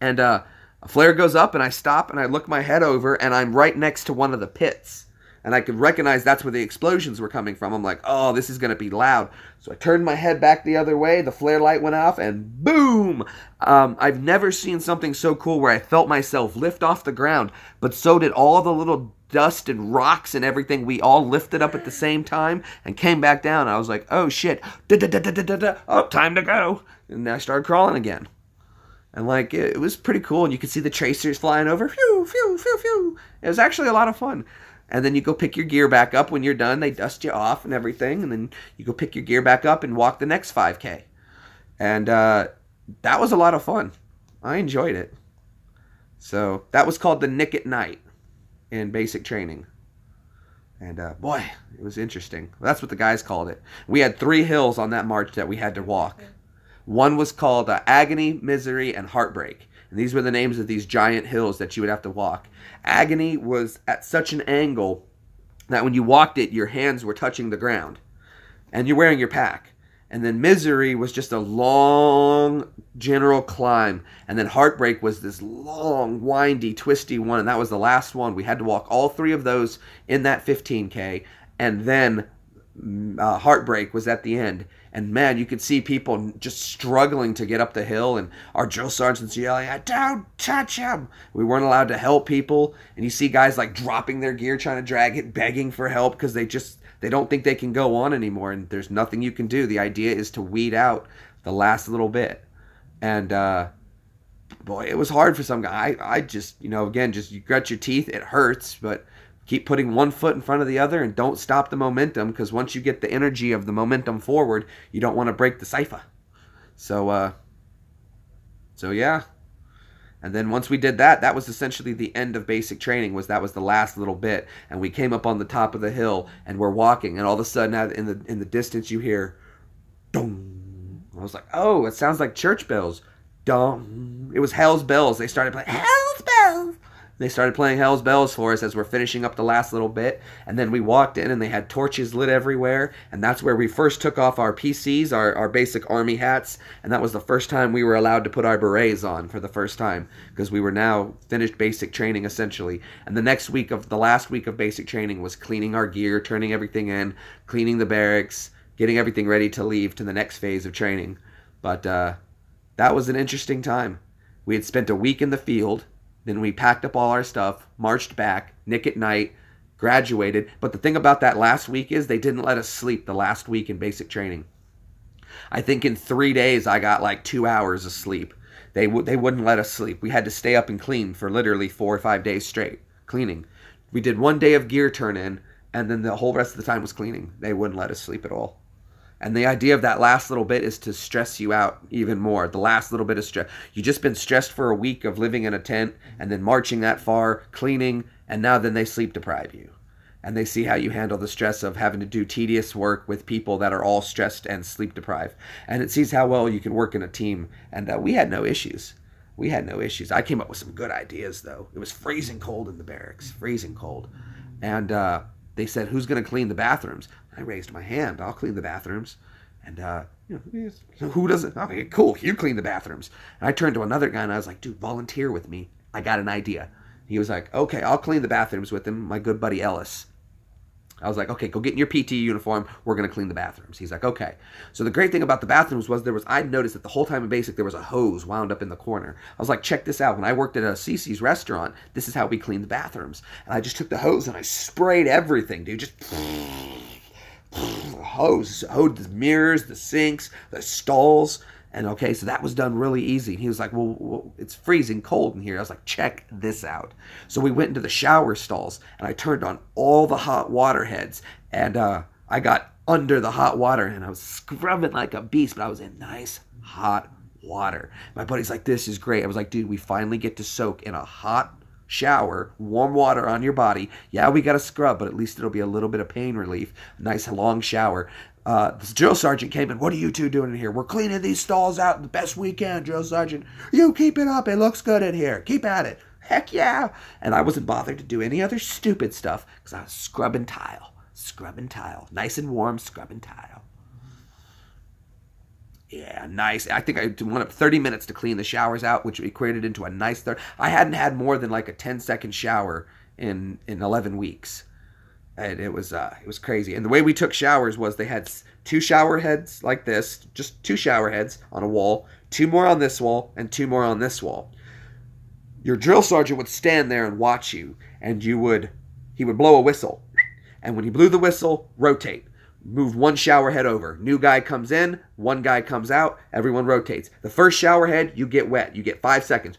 And a flare goes up and I stop and I look my head over and I'm right next to one of the pits. And I could recognize that's where the explosions were coming from. I'm like, oh, this is going to be loud. So I turned my head back the other way. The flare light went off, and boom! I've never seen something so cool where I felt myself lift off the ground, but so did all the little dust and rocks and everything. We all lifted up at the same time and came back down. I was like, oh, shit. Oh, time to go. And I started crawling again. And, like, it was pretty cool. And you could see the tracers flying over. Phew, phew, phew, phew. It was actually a lot of fun. And then you go pick your gear back up when you're done. They dust you off and everything. And then you go pick your gear back up and walk the next 5K. And that was a lot of fun. I enjoyed it. So that was called the Nick at Night in basic training. And boy, it was interesting. That's what the guys called it. We had 3 hills on that march that we had to walk. One was called Agony, Misery, and Heartbreak. And these were the names of these giant hills that you would have to walk. Agony was at such an angle that when you walked it, your hands were touching the ground. And you're wearing your pack. And then Misery was just a long general climb. And then Heartbreak was this long, windy, twisty one. And that was the last one. We had to walk all 3 of those in that 15K. And then Heartbreak was at the end. And man, you could see people just struggling to get up the hill, and our drill sergeants yelling, "Don't touch him!" We weren't allowed to help people, and you see guys like dropping their gear, trying to drag it, begging for help because they don't think they can go on anymore, and there's nothing you can do. The idea is to weed out the last little bit, and boy, it was hard for some guy. I just, again, just you gut your teeth, it hurts, but keep putting one foot in front of the other and don't stop the momentum, because once you get the energy of the momentum forward, you don't want to break the cipher. So yeah. And then once we did that, that was essentially the end of basic training. That was the last little bit, and we came up on the top of the hill and we're walking, and all of a sudden in the distance you hear dong. I was like, oh, it sounds like church bells. Dong. It was Hell's Bells. They started playing Hell's Bells. They started playing Hell's Bells for us as we're finishing up the last little bit. And then we walked in and they had torches lit everywhere. And that's where we first took off our PCs, our basic army hats. And that was the first time we were allowed to put our berets on for the first time, because we were now finished basic training essentially. And the last week of basic training was cleaning our gear, turning everything in, cleaning the barracks, getting everything ready to leave to the next phase of training. But that was an interesting time. We had spent a week in the field. Then we packed up all our stuff, marched back, Nick at Night, graduated. But the thing about that last week is they didn't let us sleep the last week in basic training. I think in 3 days I got like 2 hours of sleep. They wouldn't let us sleep. We had to stay up and clean for literally 4 or 5 days straight, cleaning. We did 1 day of gear turn-in, and then the whole rest of the time was cleaning. They wouldn't let us sleep at all. And the idea of that last little bit is to stress you out even more. The last little bit of stress. You've just been stressed for a week of living in a tent and then marching that far, cleaning, and now then they sleep deprive you. And they see how you handle the stress of having to do tedious work with people that are all stressed and sleep deprived. And it sees how well you can work in a team. And we had no issues. I came up with some good ideas, though. It was freezing cold in the barracks, freezing cold. And they said, who's going to clean the bathrooms? I raised my hand. I'll clean the bathrooms. And, who doesn't? Okay, cool. You clean the bathrooms. And I turned to another guy and I was like, dude, volunteer with me. I got an idea. He was like, okay, I'll clean the bathrooms with him. My good buddy Ellis. I was like, okay, go get in your PT uniform. We're going to clean the bathrooms. He's like, okay. So the great thing about the bathrooms was I'd noticed that the whole time in basic, there was a hose wound up in the corner. I was like, check this out. When I worked at a Cece's restaurant, this is how we cleaned the bathrooms. And I just took the hose and I sprayed everything, dude. Just hose the mirrors, the sinks, the stalls. And okay, so that was done really easy. And he was like, well, it's freezing cold in here. I was like, check this out. So we went into the shower stalls and I turned on all the hot water heads. And I got under the hot water and I was scrubbing like a beast, but I was in nice hot water. My buddy's like, this is great. I was like, dude, we finally get to soak in a hot shower, warm water on your body. Yeah, we got to scrub, but at least it'll be a little bit of pain relief. A nice long shower. The drill sergeant came in. What are you two doing in here? We're cleaning these stalls out the best we can, drill sergeant. You keep it up. It looks good in here. Keep at it. Heck yeah. And I wasn't bothered to do any other stupid stuff because I was scrubbing tile. Nice and warm, scrubbing tile. Yeah, nice. I think I went up 30 minutes to clean the showers out, which equated into a nice third. I hadn't had more than like a 10-second shower in 11 weeks. And it was crazy. And the way we took showers was they had two shower heads like this, just two shower heads on a wall, two more on this wall, and two more on this wall. Your drill sergeant would stand there and watch you, and he would blow a whistle. And when he blew the whistle, rotate. Move one shower head over. New guy comes in, one guy comes out, everyone rotates. The first shower head, you get wet. You get 5 seconds.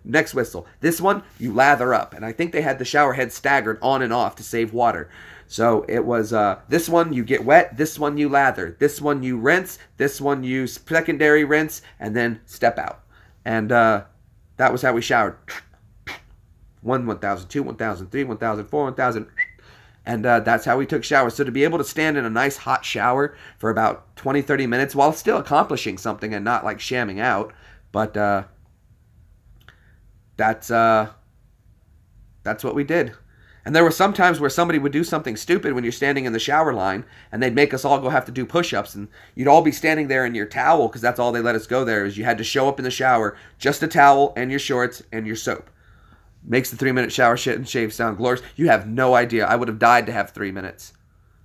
Next whistle. This one, you lather up. And I think they had the shower head staggered on and off to save water. So it was this one you get wet, this one you lather, this one you rinse, this one you secondary rinse, and then step out. And that was how we showered. 1,000, 2, 1,000, 3, 1,000, 4, 1,000. And that's how we took showers. So to be able to stand in a nice hot shower for about 20, 30 minutes while still accomplishing something and not like shamming out. But that's what we did. And there were some times where somebody would do something stupid when you're standing in the shower line, and they'd make us all go have to do push-ups, and you'd all be standing there in your towel, because that's all they let us go there, is you had to show up in the shower, just a towel and your shorts and your soap. Makes the 3-minute shower shit and shave sound glorious. You have no idea. I would have died to have 3 minutes.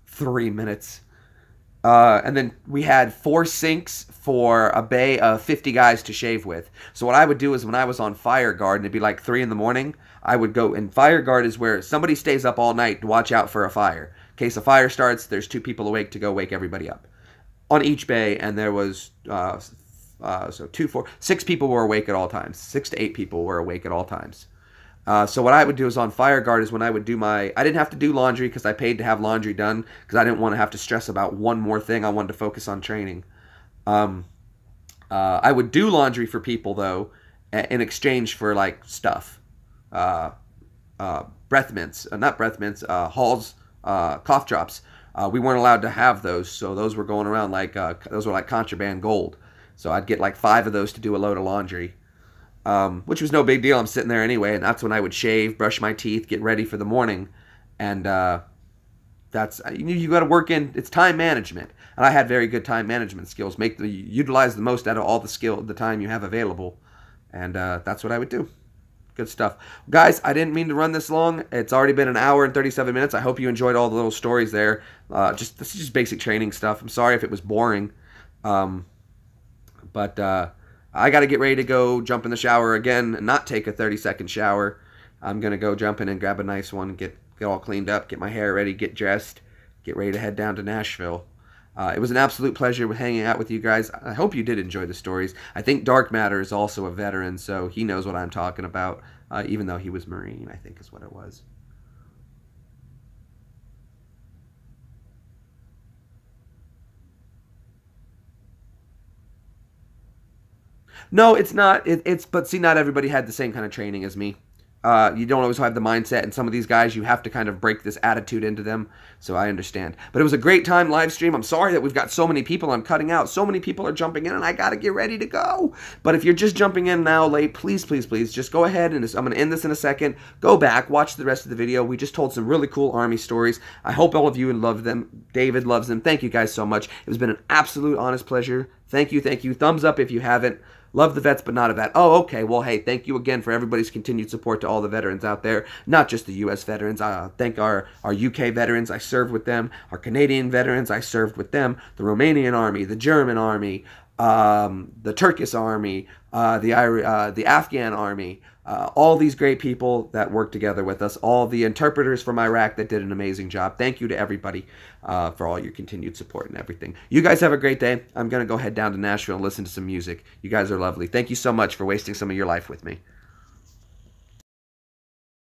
3 minutes. And then we had 4 sinks for a bay of 50 guys to shave with. So what I would do is when I was on fire guard, and it'd be like 3 in the morning, I would go, and fire guard is where somebody stays up all night to watch out for a fire. In case a fire starts, there's 2 people awake to go wake everybody up. On each bay, and there was, 6 people were awake at all times. 6 to 8 people were awake at all times. So what I would do is on fire guard is when I would do I didn't have to do laundry because I paid to have laundry done because I didn't want to have to stress about one more thing. I wanted to focus on training. I would do laundry for people though in exchange for like stuff. Breath mints, not breath mints, Hall's cough drops. We weren't allowed to have those, so those were going around like, those were like contraband gold. So I'd get like 5 of those to do a load of laundry. Which was no big deal. I'm sitting there anyway, and that's when I would shave, brush my teeth, get ready for the morning, and that's you got to work in. It's time management, and I had very good time management skills. Utilize the most out of all the time you have available, and that's what I would do. Good stuff, guys. I didn't mean to run this long. It's already been an hour and 37 minutes. I hope you enjoyed all the little stories there. This is just basic training stuff. I'm sorry if it was boring, but. I got to get ready to go jump in the shower again and not take a 30-second shower. I'm going to go jump in and grab a nice one, get all cleaned up, get my hair ready, get dressed, get ready to head down to Nashville. It was an absolute pleasure hanging out with you guys. I hope you did enjoy the stories. I think Dark Matter is also a veteran, so he knows what I'm talking about, even though he was Marine, I think is what it was. No, it's not. But see, not everybody had the same kind of training as me. You don't always have the mindset, and some of these guys, you have to kind of break this attitude into them. So I understand. But it was a great time live stream. I'm sorry that we've got so many people I'm cutting out. So many people are jumping in, and I got to get ready to go. But if you're just jumping in now late, please, please, please, just go ahead, and I'm going to end this in a second. Go back, watch the rest of the video. We just told some really cool Army stories. I hope all of you love them. David loves them. Thank you guys so much. It has been an absolute honest pleasure. Thank you, thank you. Thumbs up if you haven't. Love the vets, but not a vet. Oh, okay. Well, hey, thank you again for everybody's continued support to all the veterans out there, not just the U.S. veterans. Thank our UK veterans. I served with them. Our Canadian veterans. I served with them. The Romanian Army, the German Army, the Turkish Army, the Afghan Army. All these great people that work together with us, all the interpreters from Iraq that did an amazing job. Thank you to everybody for all your continued support and everything. You guys have a great day. I'm going to go head down to Nashville and listen to some music. You guys are lovely. Thank you so much for wasting some of your life with me.